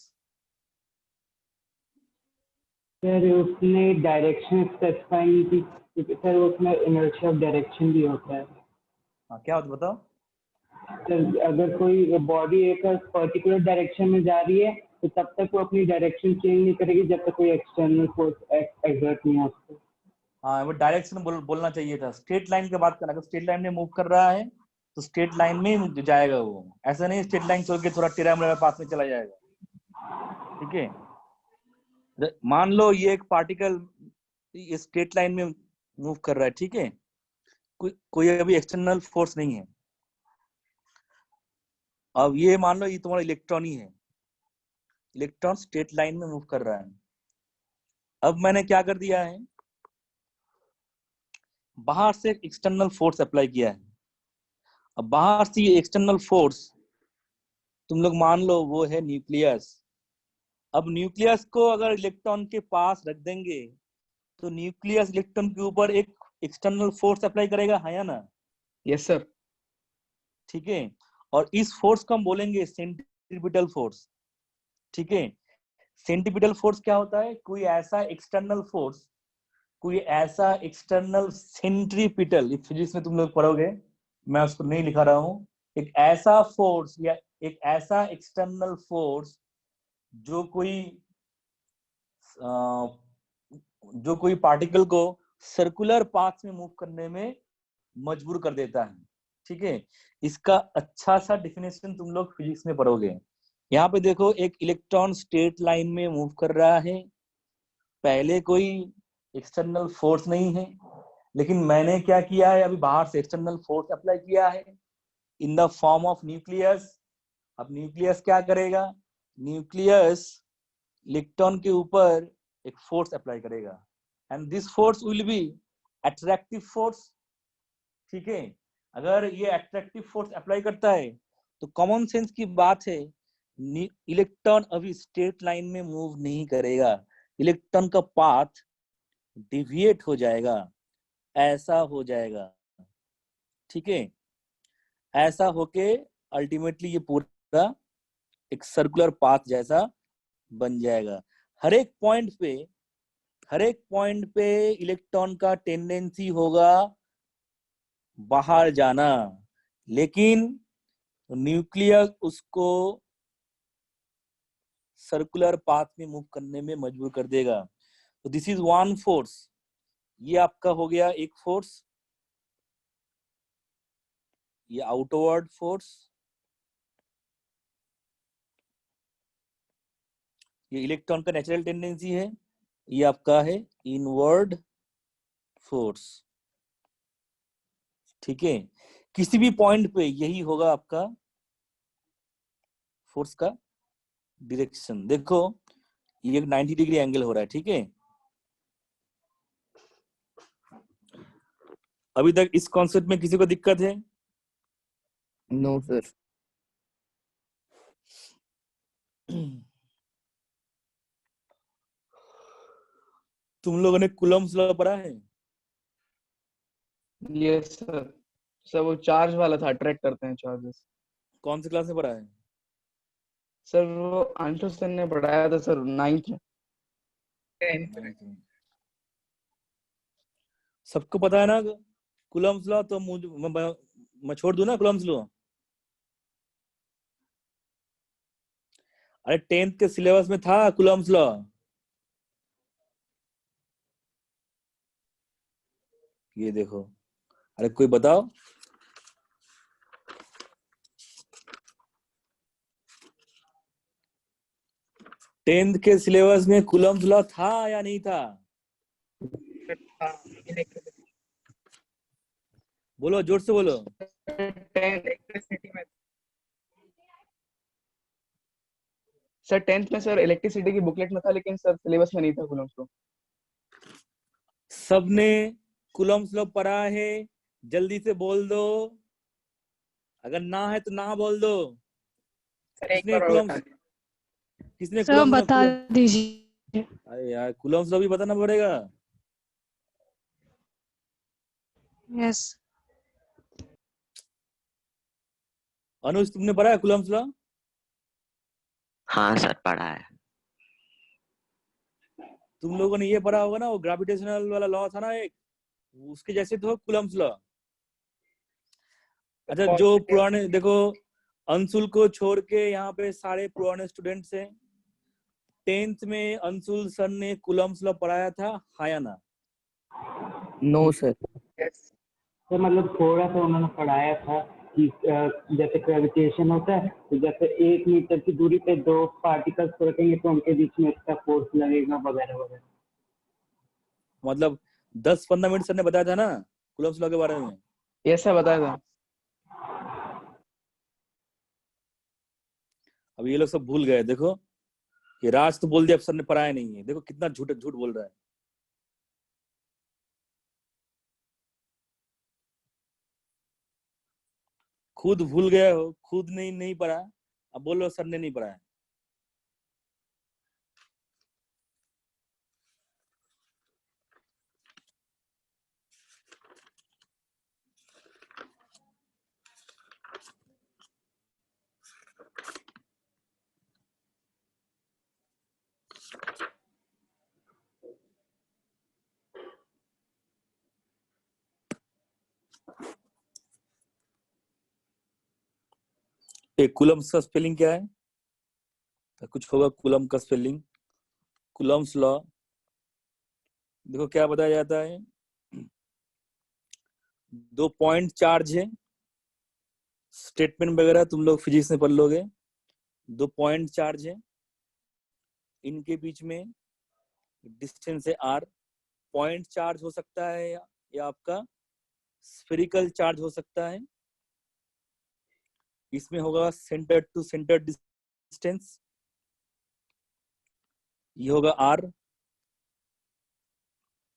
सर उसने डायरेक्शन स्पेसिफाई नहीं की, क्योंकि सर उसमें इनर्शिया ऑफ डायरेक्शन भी होता है। हाँ, क्या होता बताओ। सर अगर कोई बॉडी एक पर्टिकुलर डायरेक्शन में जा रही है तो तब तक वो अपनी डायरेक्शन चेंज नहीं करेगी जब तक कोई एक्सटर्नल फोर्स एक्सर्ट नहीं हो उसको। हाँ, वो डायरेक्शन बोलना चाहिए था। स्ट्रेट लाइन की बात करना, अगर स्ट्रेट लाइन में मूव कर रहा है तो स्ट्रेट लाइन में जाएगा वो, ऐसा नहीं स्ट्रेट लाइन छोड़ के थोड़ा टेढ़ा मेढ़ा पास में चला जाएगा, ठीक है। मान लो ये एक पार्टिकल ये स्ट्रेट लाइन में मूव कर रहा है, ठीक है। कोई अभी एक्सटर्नल फोर्स नहीं है। अब ये मान लो ये तुम्हारा इलेक्ट्रॉन ही है, इलेक्ट्रॉन स्ट्रेट लाइन में मूव कर रहा है। अब मैंने क्या कर दिया है, बाहर से एक्सटर्नल फोर्स अप्लाई किया है। अब बाहर से ये एक्सटर्नल फोर्स तुम लोग मान लो वो है न्यूक्लियस। अब न्यूक्लियस को अगर इलेक्ट्रॉन के पास रख देंगे तो न्यूक्लियस इलेक्ट्रॉन के ऊपर एक एक्सटर्नल फोर्स अप्लाई करेगा, है या ना? Yes sir. ठीक है, और इस फोर्स को हम बोलेंगे सेंट्रीपिटल फोर्स, ठीक है। सेंट्रीपिटल फोर्स क्या होता है? कोई ऐसा एक्सटर्नल फोर्स, कोई ऐसा एक्सटर्नल सेंट्रीपिटल, फिजिक्स में तुम लोग पढ़ोगे, मैं उसको नहीं लिखा रहा हूं। एक ऐसा फोर्स या एक ऐसा एक्सटर्नल फोर्स जो कोई पार्टिकल को सर्कुलर पाथ में मूव करने में मजबूर कर देता है, ठीक है। इसका अच्छा सा डिफिनेशन तुम लोग फिजिक्स में पढ़ोगे। यहाँ पे देखो, एक इलेक्ट्रॉन स्ट्रेट लाइन में मूव कर रहा है, पहले कोई एक्सटर्नल फोर्स नहीं है, लेकिन मैंने क्या किया है, अभी बाहर से एक्सटर्नल फोर्स अप्लाई किया है in the form of nucleus. अब न्यूक्लियस क्या करेगा, न्यूक्लियस इलेक्ट्रॉन के ऊपर एक फोर्स अप्लाई करेगा, and this force will be attractive force. ठीक है, अगर ये अट्रैक्टिव फोर्स अप्लाई करता है तो कॉमन सेंस की बात है, इलेक्ट्रॉन अभी स्ट्रेट लाइन में मूव नहीं करेगा, इलेक्ट्रॉन का पाथ डिविएट हो जाएगा, ऐसा हो जाएगा। ठीक है, ऐसा होके अल्टीमेटली ये पूरा एक सर्कुलर पाथ जैसा बन जाएगा। हर एक पॉइंट पे इलेक्ट्रॉन का टेंडेंसी होगा बाहर जाना, लेकिन न्यूक्लियस उसको सर्कुलर पाथ में मूव करने में मजबूर कर देगा। तो दिस इज वन फोर्स, ये आपका हो गया एक फोर्स, ये आउटवर्ड फोर्स, ये इलेक्ट्रॉन का नेचुरल टेंडेंसी है, ये आपका है इनवर्ड फोर्स। ठीक है, किसी भी पॉइंट पे यही होगा आपका फोर्स का डायरेक्शन। देखो ये एक 90 डिग्री एंगल हो रहा है। ठीक है, अभी तक इस कॉन्सेप्ट में किसी को दिक्कत है? No sir. तुम लोगों ने कूलम्ब्स लॉ पढ़ा है? Yes sir. सर वो चार्ज वाला था, अट्रैक्ट करते हैं चार्जेस। कौन सी क्लास में पढ़ा है? सर वो आंशु सर ने पढ़ाया था सर, 9th में। सबको पता है ना कूलम्ब्स लॉ? तो मैं छोड़ दूं ना कूलम्ब्स लॉ? अरे 10th के सिलेबस में था कूलम्ब्स लॉ। ये देखो, अरे कोई बताओ, टेंथ के सिलेबस में कूलम्ब्स लॉ था या नहीं था? बोलो, जोर से बोलो। सर 10th में सर इलेक्ट्रिसिटी की बुकलेट में था, लेकिन सर सिलेबस में नहीं था कूलम्ब्स लॉ। सबने कूलम्ब्स लॉ पढ़ा है? जल्दी से बोल दो, अगर ना है तो ना बोल दो। किसने सर बता दीजिए। अरे यार, कूलम्ब्स लॉ भी बताना पड़ेगा। यस। अनुज, तुमने पढ़ा है कूलम्ब्स लॉ? हाँ सर पढ़ा है। तुम लोगों ने ये पढ़ा होगा ना, वो ग्रेविटेशनल वाला लॉ था ना एक, उसके जैसे तो कूलम्ब्स लॉ। अच्छा, जो पुराने, देखो अंशुल को छोड़ के यहाँ पे सारे पुराने स्टूडेंट्स हैं। 10th में अंशुल सर ने कूलम्ब्स लॉ पढ़ाया था, हाँ या ना? No sir. तो मतलब थोड़ा सा उन्होंने पढ़ाया था कि जैसे ग्रेविटेशन होता है, तो जैसे 1 मीटर की दूरी पे 2 पार्टिकल्स रखेंगे तो उनके बीच में इसका फोर्स लगेगा वगैरह वगैरह। मतलब 10-15 मिनट सर ने बताया था ना कूलम्ब्स लॉ के बारे में। यस सर बताया था। अब ये लोग सब भूल गए। देखो ये राज तो बोल दिया सर ने पढ़ाया नहीं है, देखो कितना झूठ बोल रहा है। खुद भूल गए हो, खुद नहीं पढ़ा, अब बोलो सर ने नहीं पढ़ाया। एक कूलम्ब्स का स्पेलिंग क्या है? कुछ होगा कूलम्ब का स्पेलिंग। कूलम्ब्स लॉ देखो क्या बताया जाता है, 2 पॉइंट चार्ज है, स्टेटमेंट वगैरह तुम लोग फिजिक्स में पढ़ लोगे। 2 पॉइंट चार्ज है, इनके बीच में डिस्टेंस है r, पॉइंट चार्ज हो सकता है या आपका स्फेरिकल चार्ज हो सकता है। इसमें होगा सेंटर टू सेंटर डिस्टेंस, ये होगा r।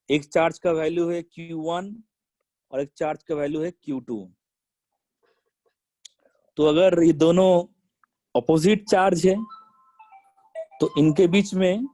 एक चार्ज का वैल्यू है q1 और एक चार्ज का वैल्यू है q2। तो अगर ये दोनों ऑपोजिट चार्ज है तो इनके बीच में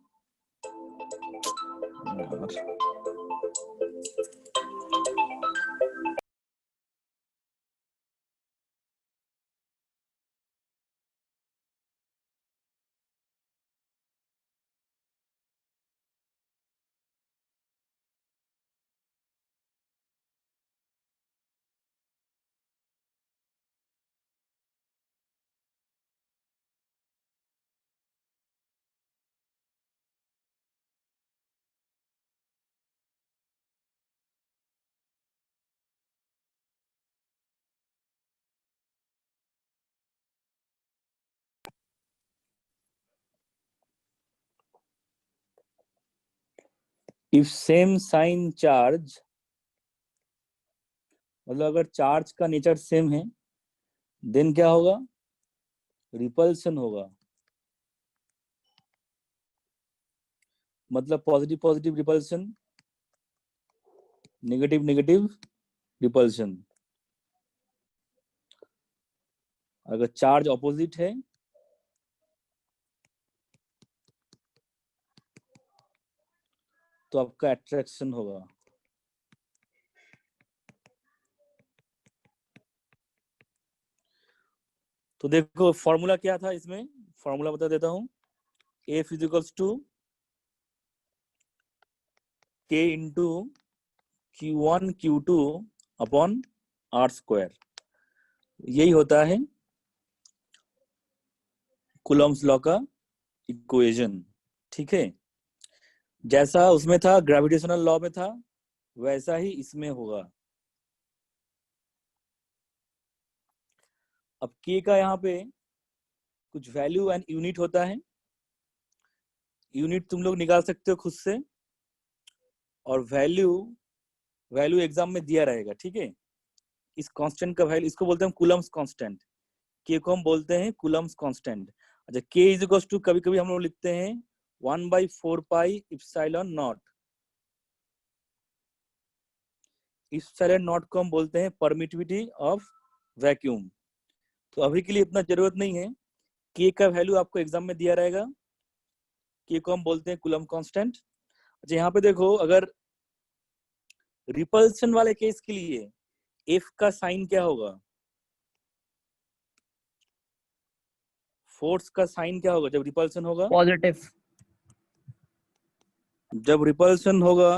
इफ सेम साइन चार्ज, मतलब अगर चार्ज का नेचर सेम है देन क्या होगा, रिपल्सन होगा। मतलब positive positive repulsion, negative negative repulsion. अगर चार्ज ऑपोजिट है तो आपका अट्रैक्शन होगा। तो देखो फॉर्मूला क्या था इसमें, फॉर्मूला बता देता हूं। F is to K into Q1 Q2 upon R square, यही होता है कूलम्ब्स लॉ का इक्वेशन। ठीक है, जैसा उसमें था ग्रेविटेशनल लॉ में था वैसा ही इसमें होगा। अब K का यहाँ पे कुछ वैल्यू एंड यूनिट होता है, यूनिट तुम लोग निकाल सकते हो खुद से, और वैल्यू एग्जाम में दिया रहेगा। ठीक है, इस कांस्टेंट का वैल्यू, इसको बोलते हैं कूलम्ब्स कांस्टेंट, के को हम बोलते हैं कूलम्ब्स कांस्टेंट। अच्छा, के इज इक्वल टू कभी कभी हम लोग लिखते हैं 1/4 पाई इप्सिलॉन नॉट। इप्सिलॉन नॉट को हम बोलते हैं परमिटिविटी ऑफ वैक्यूम। तो अभी के लिए इतना जरूरत नहीं है, के का वैल्यू आपको एग्जाम में दिया रहेगा, के को हम बोलते हैं कूलम्ब कांस्टेंट। अच्छा, यहाँ पे देखो, अगर रिपल्सन वाले केस के लिए एफ का साइन क्या होगा, फोर्स का साइन क्या होगा जब रिपल्सन होगा, पॉजिटिव। जब रिपल्सन होगा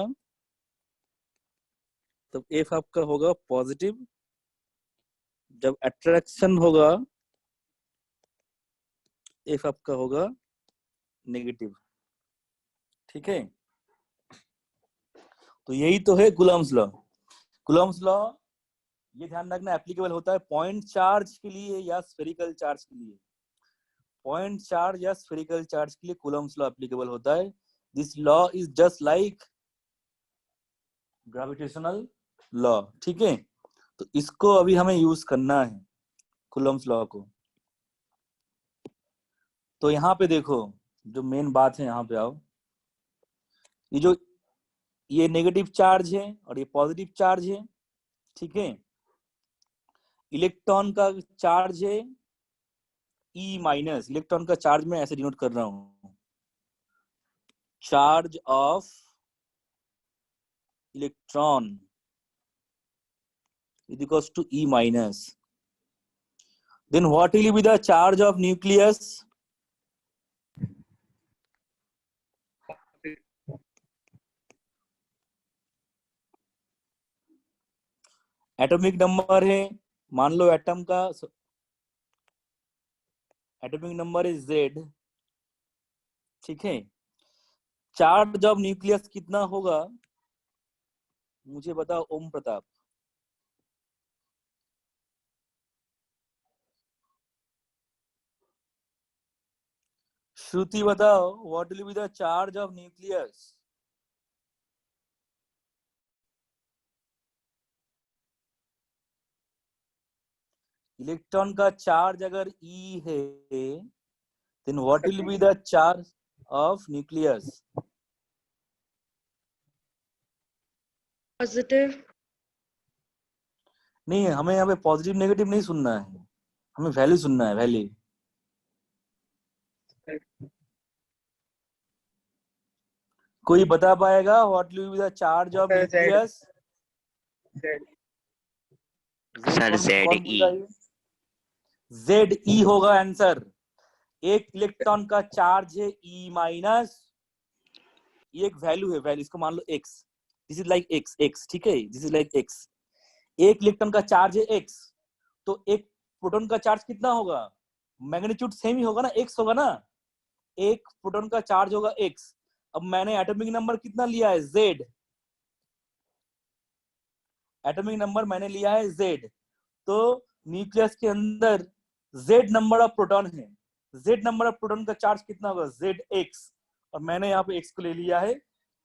तब एफ आपका होगा पॉजिटिव, जब अट्रैक्शन होगा एफ आपका होगा नेगेटिव। ठीक है, तो यही तो है कूलम्ब्स लॉ। कूलम्ब्स लॉ ये ध्यान रखना एप्लीकेबल होता है पॉइंट चार्ज के लिए या स्फेरिकल चार्ज के लिए। पॉइंट चार्ज या स्फेरिकल चार्ज के लिए कूलम्ब्स लॉ एप्लीकेबल होता है। This law is just like gravitational law. ठीक है, तो इसको अभी हमें यूज करना है कूलम्ब्स लॉ को। तो यहाँ पे देखो जो मेन बात है, यहाँ पे आओ, ये नेगेटिव चार्ज है और ये पॉजिटिव चार्ज है। ठीक है, इलेक्ट्रॉन का चार्ज है E माइनस, इलेक्ट्रॉन का चार्ज में ऐसे डिनोट कर रहा हूं, charge of electron is equals to E minus. Then what will be the charge of nucleus, atomic number है, मान लो एटम का एटॉमिक नंबर इज Z। ठीक है, चार्ज ऑफ न्यूक्लियस कितना होगा मुझे बताओ ओम प्रताप। श्रुति बताओ, what will be the charge of nucleus. Electron का चार्ज अगर E है, then what will be the charge of nucleus? Positive. नहीं, हमें यहाँ पे पॉजिटिव नेगेटिव नहीं सुनना है, हमें वैल्यू सुनना है, वैल्यू। कोई बता पाएगा what will be the charge of Sir, Z. Nucleus? Sir ZE। ZE होगा आंसर। एक इलेक्ट्रॉन का चार्ज है E माइनस, ये एक वैल्यू है, वैल्यू इसको मान लो x, this is like x, ठीक है, दिस इज लाइक x। एक इलेक्ट्रॉन का चार्ज है x, तो एक प्रोटॉन का चार्ज कितना होगा? मैग्नीट्यूड सेम ही होगा ना, x होगा ना। एक प्रोटॉन का चार्ज होगा x। अब मैंने एटॉमिक नंबर कितना लिया है? Z। एटॉमिक नंबर मैंने लिया है Z, तो न्यूक्लियस के अंदर Z नंबर ऑफ प्रोटॉन है। Z नंबर ऑफ प्रोटॉन का चार्ज कितना होगा? ZX, और मैंने यहाँ पे x को ले लिया है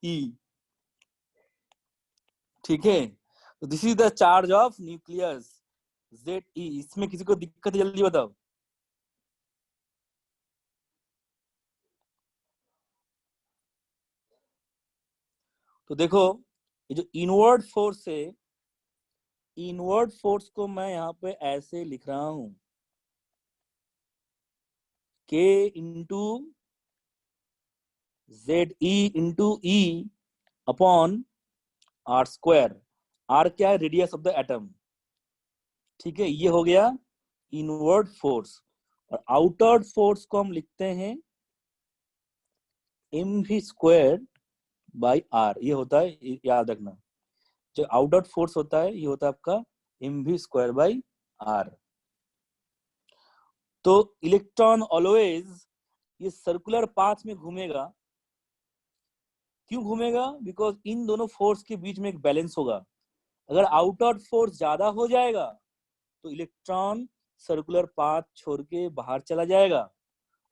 E, ठीक है। तो this is the charge of nucleus, ZE। इसमें किसी को दिक्कत है? जल्दी बताओ। तो देखो, ये जो इनवर्ड फोर्स है, इनवर्ड फोर्स को मैं यहाँ पे ऐसे लिख रहा हूं, K into ZE into E upon R square. R क्या है? रेडियस ऑफ द एटम, ठीक है। ये हो गया इनवर्ड फोर्स। और आउटवर्ड फोर्स को हम लिखते हैं mv स्क्वायर बाई R। ये होता है, याद रखना, जो आउटवर्ड फोर्स होता है ये होता है आपका mv स्क्वायर बाई R। तो इलेक्ट्रॉन ऑलवेज ये सर्कुलर पाथ में घूमेगा। क्यों घूमेगा? बिकॉज इन दोनों फोर्स के बीच में एक बैलेंस होगा। अगर आउटवर्ड फोर्स ज्यादा हो जाएगा तो इलेक्ट्रॉन सर्कुलर पाथ छोड़ के बाहर चला जाएगा,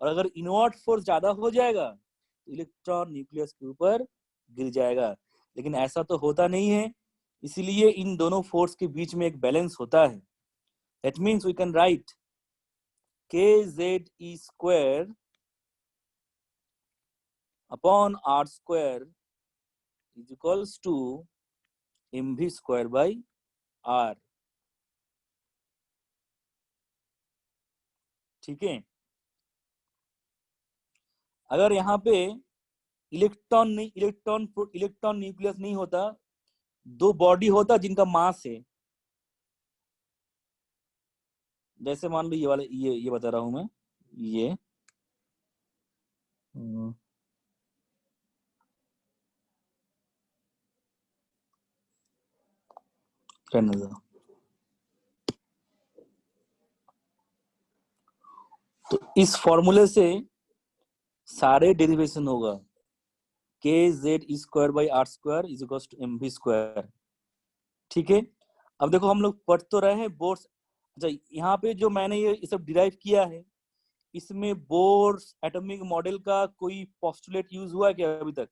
और अगर इनवर्ड फोर्स ज्यादा हो जाएगा तो इलेक्ट्रॉन न्यूक्लियस के ऊपर गिर जाएगा। लेकिन ऐसा तो होता नहीं है, इसीलिए इन दोनों फोर्स के बीच में एक बैलेंस होता है। That means we can write KZE square upon R square is equals to mv square by R, ठीक है। अगर यहाँ पे इलेक्ट्रॉन न्यूक्लियस नहीं होता, दो बॉडी होता जिनका मास है, जैसे मान लो ये वाले, ये बता रहा हूं मैं, ये तो इस फॉर्मूले से सारे डेरिवेशन होगा। KZE square by R square is equals to mv square, ठीक है। अब देखो, हम लोग पढ़ तो रहे हैं बोर्स। अच्छा, यहाँ पे जो मैंने ये सब डिराइव किया है, इसमें बोर्स एटॉमिक मॉडल का कोई पोस्टुलेट यूज हुआ है क्या अभी तक?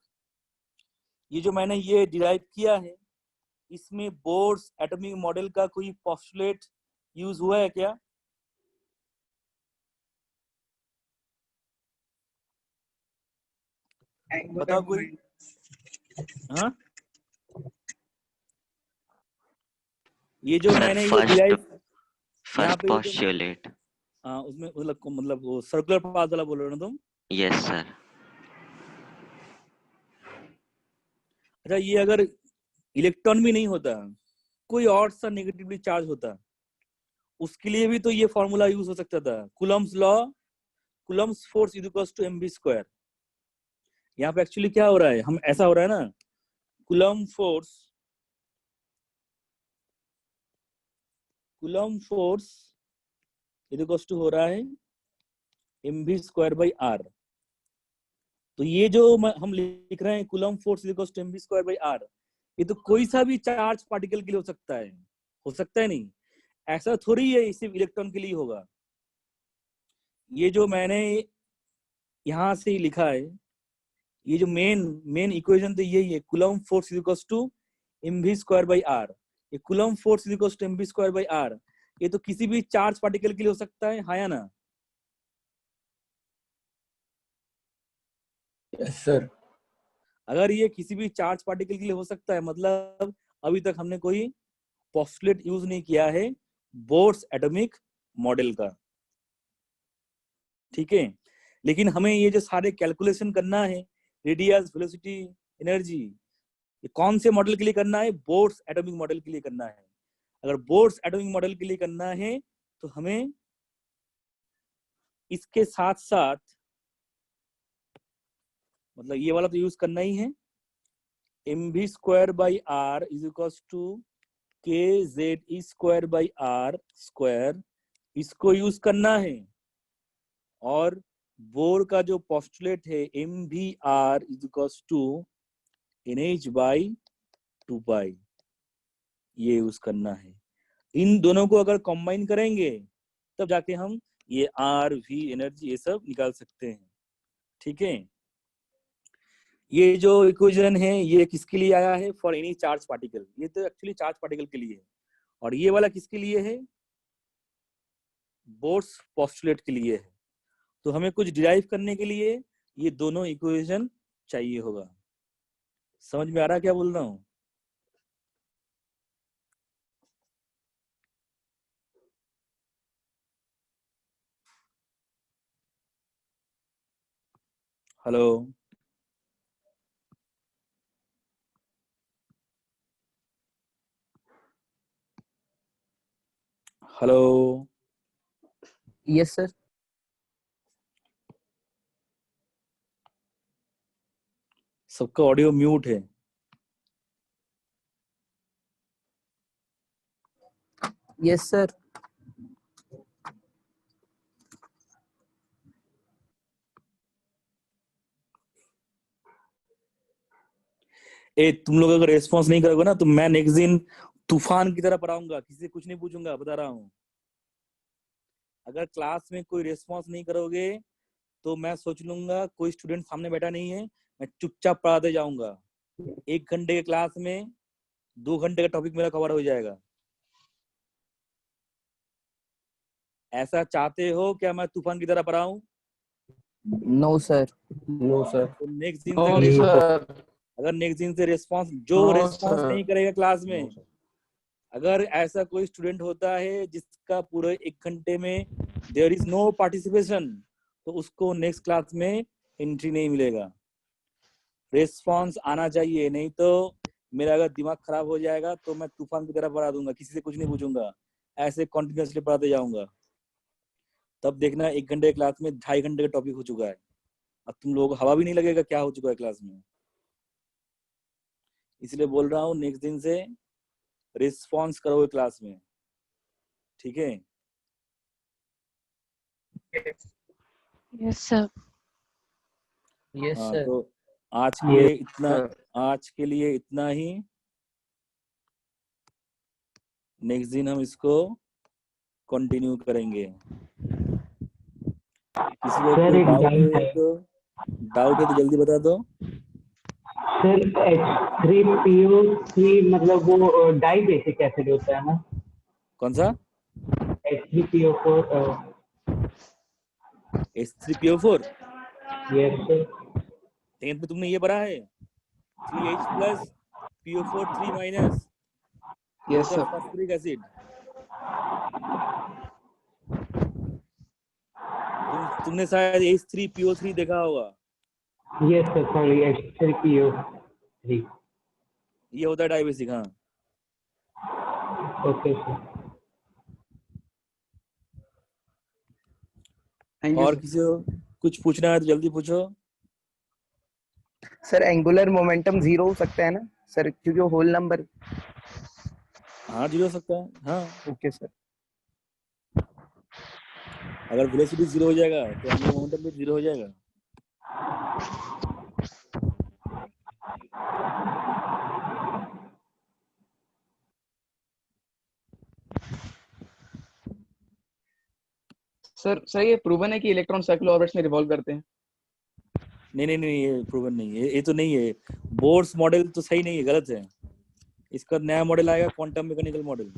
ये जो मैंने ये डिराइव किया है, इसमें बोर्स एटॉमिक मॉडल का कोई पोस्टुलेट यूज हुआ है क्या? बताओ कोई। हाँ, ये जो मैंने ये डिराइव फर्स्ट पोस्टुलेट, हाँ, उसमें मतलब वो सर्कुलर पाथ वाला बोल रहे हो ना तुम? Yes sir. अच्छा, ये अगर इलेक्ट्रॉन भी नहीं होता, कोई और सा नेगेटिवली चार्ज होता, उसके लिए भी तो ये फॉर्मूला यूज हो सकता था। Coulomb's law, Coulomb's force is equals to mv square. यहाँ पे एक्चुअली क्या हो रहा है, हम ऐसा हो रहा है ना, Coulomb force is equals to हो रहा है mv स्क्वायर बाई R। तो ये जो हम लिख रहे हैं Coulomb force is equals to mv square by R, ये तो कोई सा भी चार्ज पार्टिकल के लिए हो सकता है नहीं। ऐसा थोड़ी है सिर्फ इलेक्ट्रॉन के लिए होगा। ये जो मैंने यहां से लिखा है, ये जो मेन इक्वेशन तो यही है, Coulomb force is equals to mv square by R। ये Coulomb force is equals to mv square by R, ये तो किसी भी चार्ज पार्टिकल के लिए हो सकता है, हाँ या ना? Yes sir. अगर ये किसी भी चार्ज पार्टिकल के लिए हो सकता है, मतलब अभी तक हमने कोई पोस्टुलेट यूज नहीं किया है बोर्स एटॉमिक मॉडल का, ठीक है। लेकिन हमें ये जो सारे कैलकुलेशन करना है, रेडियस, वेलोसिटी, एनर्जी, ये कौन से मॉडल के लिए करना है? बोर्स एटॉमिक मॉडल के लिए करना है। अगर बोर्स एटॉमिक मॉडल के लिए करना है तो हमें इसके साथ साथ मतलब ये वाला तो यूज करना ही है, mv square by R is equals to kz square by R square, इसको यूज करना है। और बोर का जो पोस्टुलेट है mvr is equals to nh by 2 pi, ये यूज करना है। इन दोनों को अगर कंबाइन करेंगे तब जाके हम ये आर वी एनर्जी ये सब निकाल सकते हैं, ठीक है। ये जो इक्वेशन है ये किसके लिए आया है? फॉर एनी चार्ज पार्टिकल, ये तो एक्चुअली चार्ज पार्टिकल के लिए है। और ये वाला किसके लिए है? बोर्स पोस्टुलेट के लिए है। तो हमें कुछ डिराइव करने के लिए ये दोनों इक्वेशन चाहिए होगा। समझ में आ रहा है क्या बोल रहा हूँ? Hello, hello, Yes, sir. सबका ऑडियो म्यूट है। Yes, sir. ए तुम लोग अगर रेस्पॉन्स नहीं करोगे ना तो मैं नेक्स्ट दिन तूफान की तरह पढ़ाऊंगा, किसी से कुछ नहीं पूछूंगा, बता रहा हूँ। अगर क्लास में कोई रेस्पॉन्स नहीं करोगे तो मैं सोच लूंगा कोई स्टूडेंट सामने बैठा नहीं है, मैं चुपचाप पढ़ाते जाऊंगा। 1 घंटे के क्लास में 2 घंटे का टॉपिक मेरा कवर हो जाएगा। ऐसा चाहते हो क्या मैं तूफान की तरह पढ़ाऊं? No, sir. No sir. तो नेक्स्ट दिन नो से सर, अगर नेक्स्ट दिन से रेस्पॉन्स जो नो रेस्पॉन्स सर। नहीं करेगा क्लास में, अगर ऐसा कोई स्टूडेंट होता है जिसका पूरे 1 घंटे में देयर इज नो पार्टिसिपेशन, तो उसको नेक्स्ट क्लास में एंट्री नहीं मिलेगा। रेस्पॉन्स आना चाहिए, नहीं तो मेरा अगर दिमाग खराब हो जाएगा तो मैं तूफान की तरह पढ़ा दूंगा, किसी से कुछ नहीं पूछूंगा, ऐसे कॉन्टिन्यूसली पढ़ाते जाऊंगा। तब देखना 1 घंटे की क्लास में 2.5 घंटे का टॉपिक हो चुका है। अब तुम लोगों को हवा भी नहीं लगेगा क्या हो चुका है क्लास में। इसलिए बोल रहा हूँ नेक्स्ट दिन से रिस्पॉन्स करोगे क्लास में, ठीक है? Yes, sir. Yes, हाँ, sir. तो आज के ये लिए इतना, सर। आज के लिए इतना ही। नेक्स्ट दिन हम इसको कंटिन्यू करेंगे। किसी को सर कोई एक डाउट है तो जल्दी बता दो। सर H3PO3 मतलब वो डाई बेसिक एसिड होता है ना? कौन सा? H3PO4 H3PO4? Yes sir. 10th में तुमने ये पढ़ा है 3H plus PO4 3 minus, yes sir. Phosphoric acid. तुमने शायद H3PO3 देखा होगा। Yes sir, sorry H3PO3। ये होता है डाइबेसिक। हाँ, ओके सर। थैंक यू और सर। किसी को कुछ पूछना है तो जल्दी पूछो। सर एंगुलर मोमेंटम 0 हो सकता है ना सर, क्योंकि वो होल नंबर। हाँ, 0 हो सकता है। हाँ, ओके सर। अगर वेलोसिटी 0 हो जाएगा तो एंगुलर मोमेंटम भी 0 हो जाएगा। सर ये प्रूवन है कि इलेक्ट्रॉन सर्कुलर ऑर्बिट्स में रिवॉल्व करते हैं? नहीं, ये प्रूवन नहीं है, ये तो नहीं है। बोर्स मॉडल तो सही नहीं है, गलत है। इसका नया मॉडल आएगा क्वांटम मैकेनिकल मॉडल।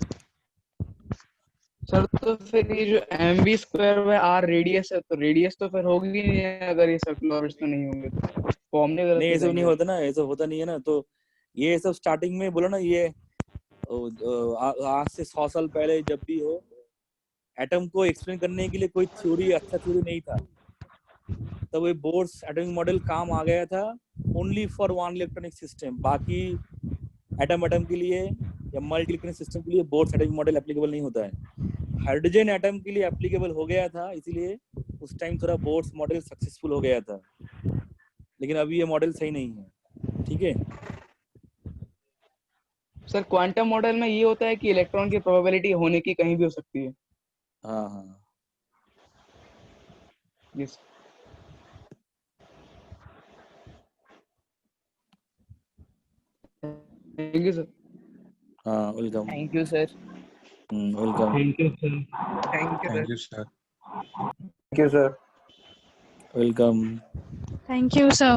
सर तो फिर ये जो mv square by r radius है, तो रेडियस तो फिर होगी ही नहीं अगर ये सर्कुलर ऑर्बिट्स में नहीं होंगे तो फॉर्म नहीं गलत नहीं हो ऐसे नहीं जाएंगे। होता ना, ऐसा होता नहीं है ना। तो ये सब स्टार्टिंग में बोला ना, ये आज से 100 साल पहले जब भी हो, एटम को एक्सप्लेन करने के लिए कोई थ्योरी, अच्छा थ्योरी नहीं था, तब ये बोर्स एटॉमिक मॉडल काम आ गया था only for one electronic system. बाकी एटम के लिए या मल्टी इलेक्ट्रॉनिक सिस्टम के लिए बोर्स एटॉमिक मॉडल एप्लीकेबल नहीं होता है। हाइड्रोजन एटम के लिए एप्लीकेबल हो गया था, इसीलिए उस टाइम थोड़ा बोर्स मॉडल सक्सेसफुल हो गया था, लेकिन अभी ये मॉडल सही नहीं है। ठीक है सर क्वांटम मॉडल में ये होता है कि इलेक्ट्रॉन की प्रोबेबिलिटी होने की कहीं भी हो सकती है। हाँ हाँ यस थैंक यू सर। हाँ welcome Thank you, sir. Welcome thank you sir. Thank you Thank sir. you, sir. Thank you, sir. Welcome. Thank you, sir.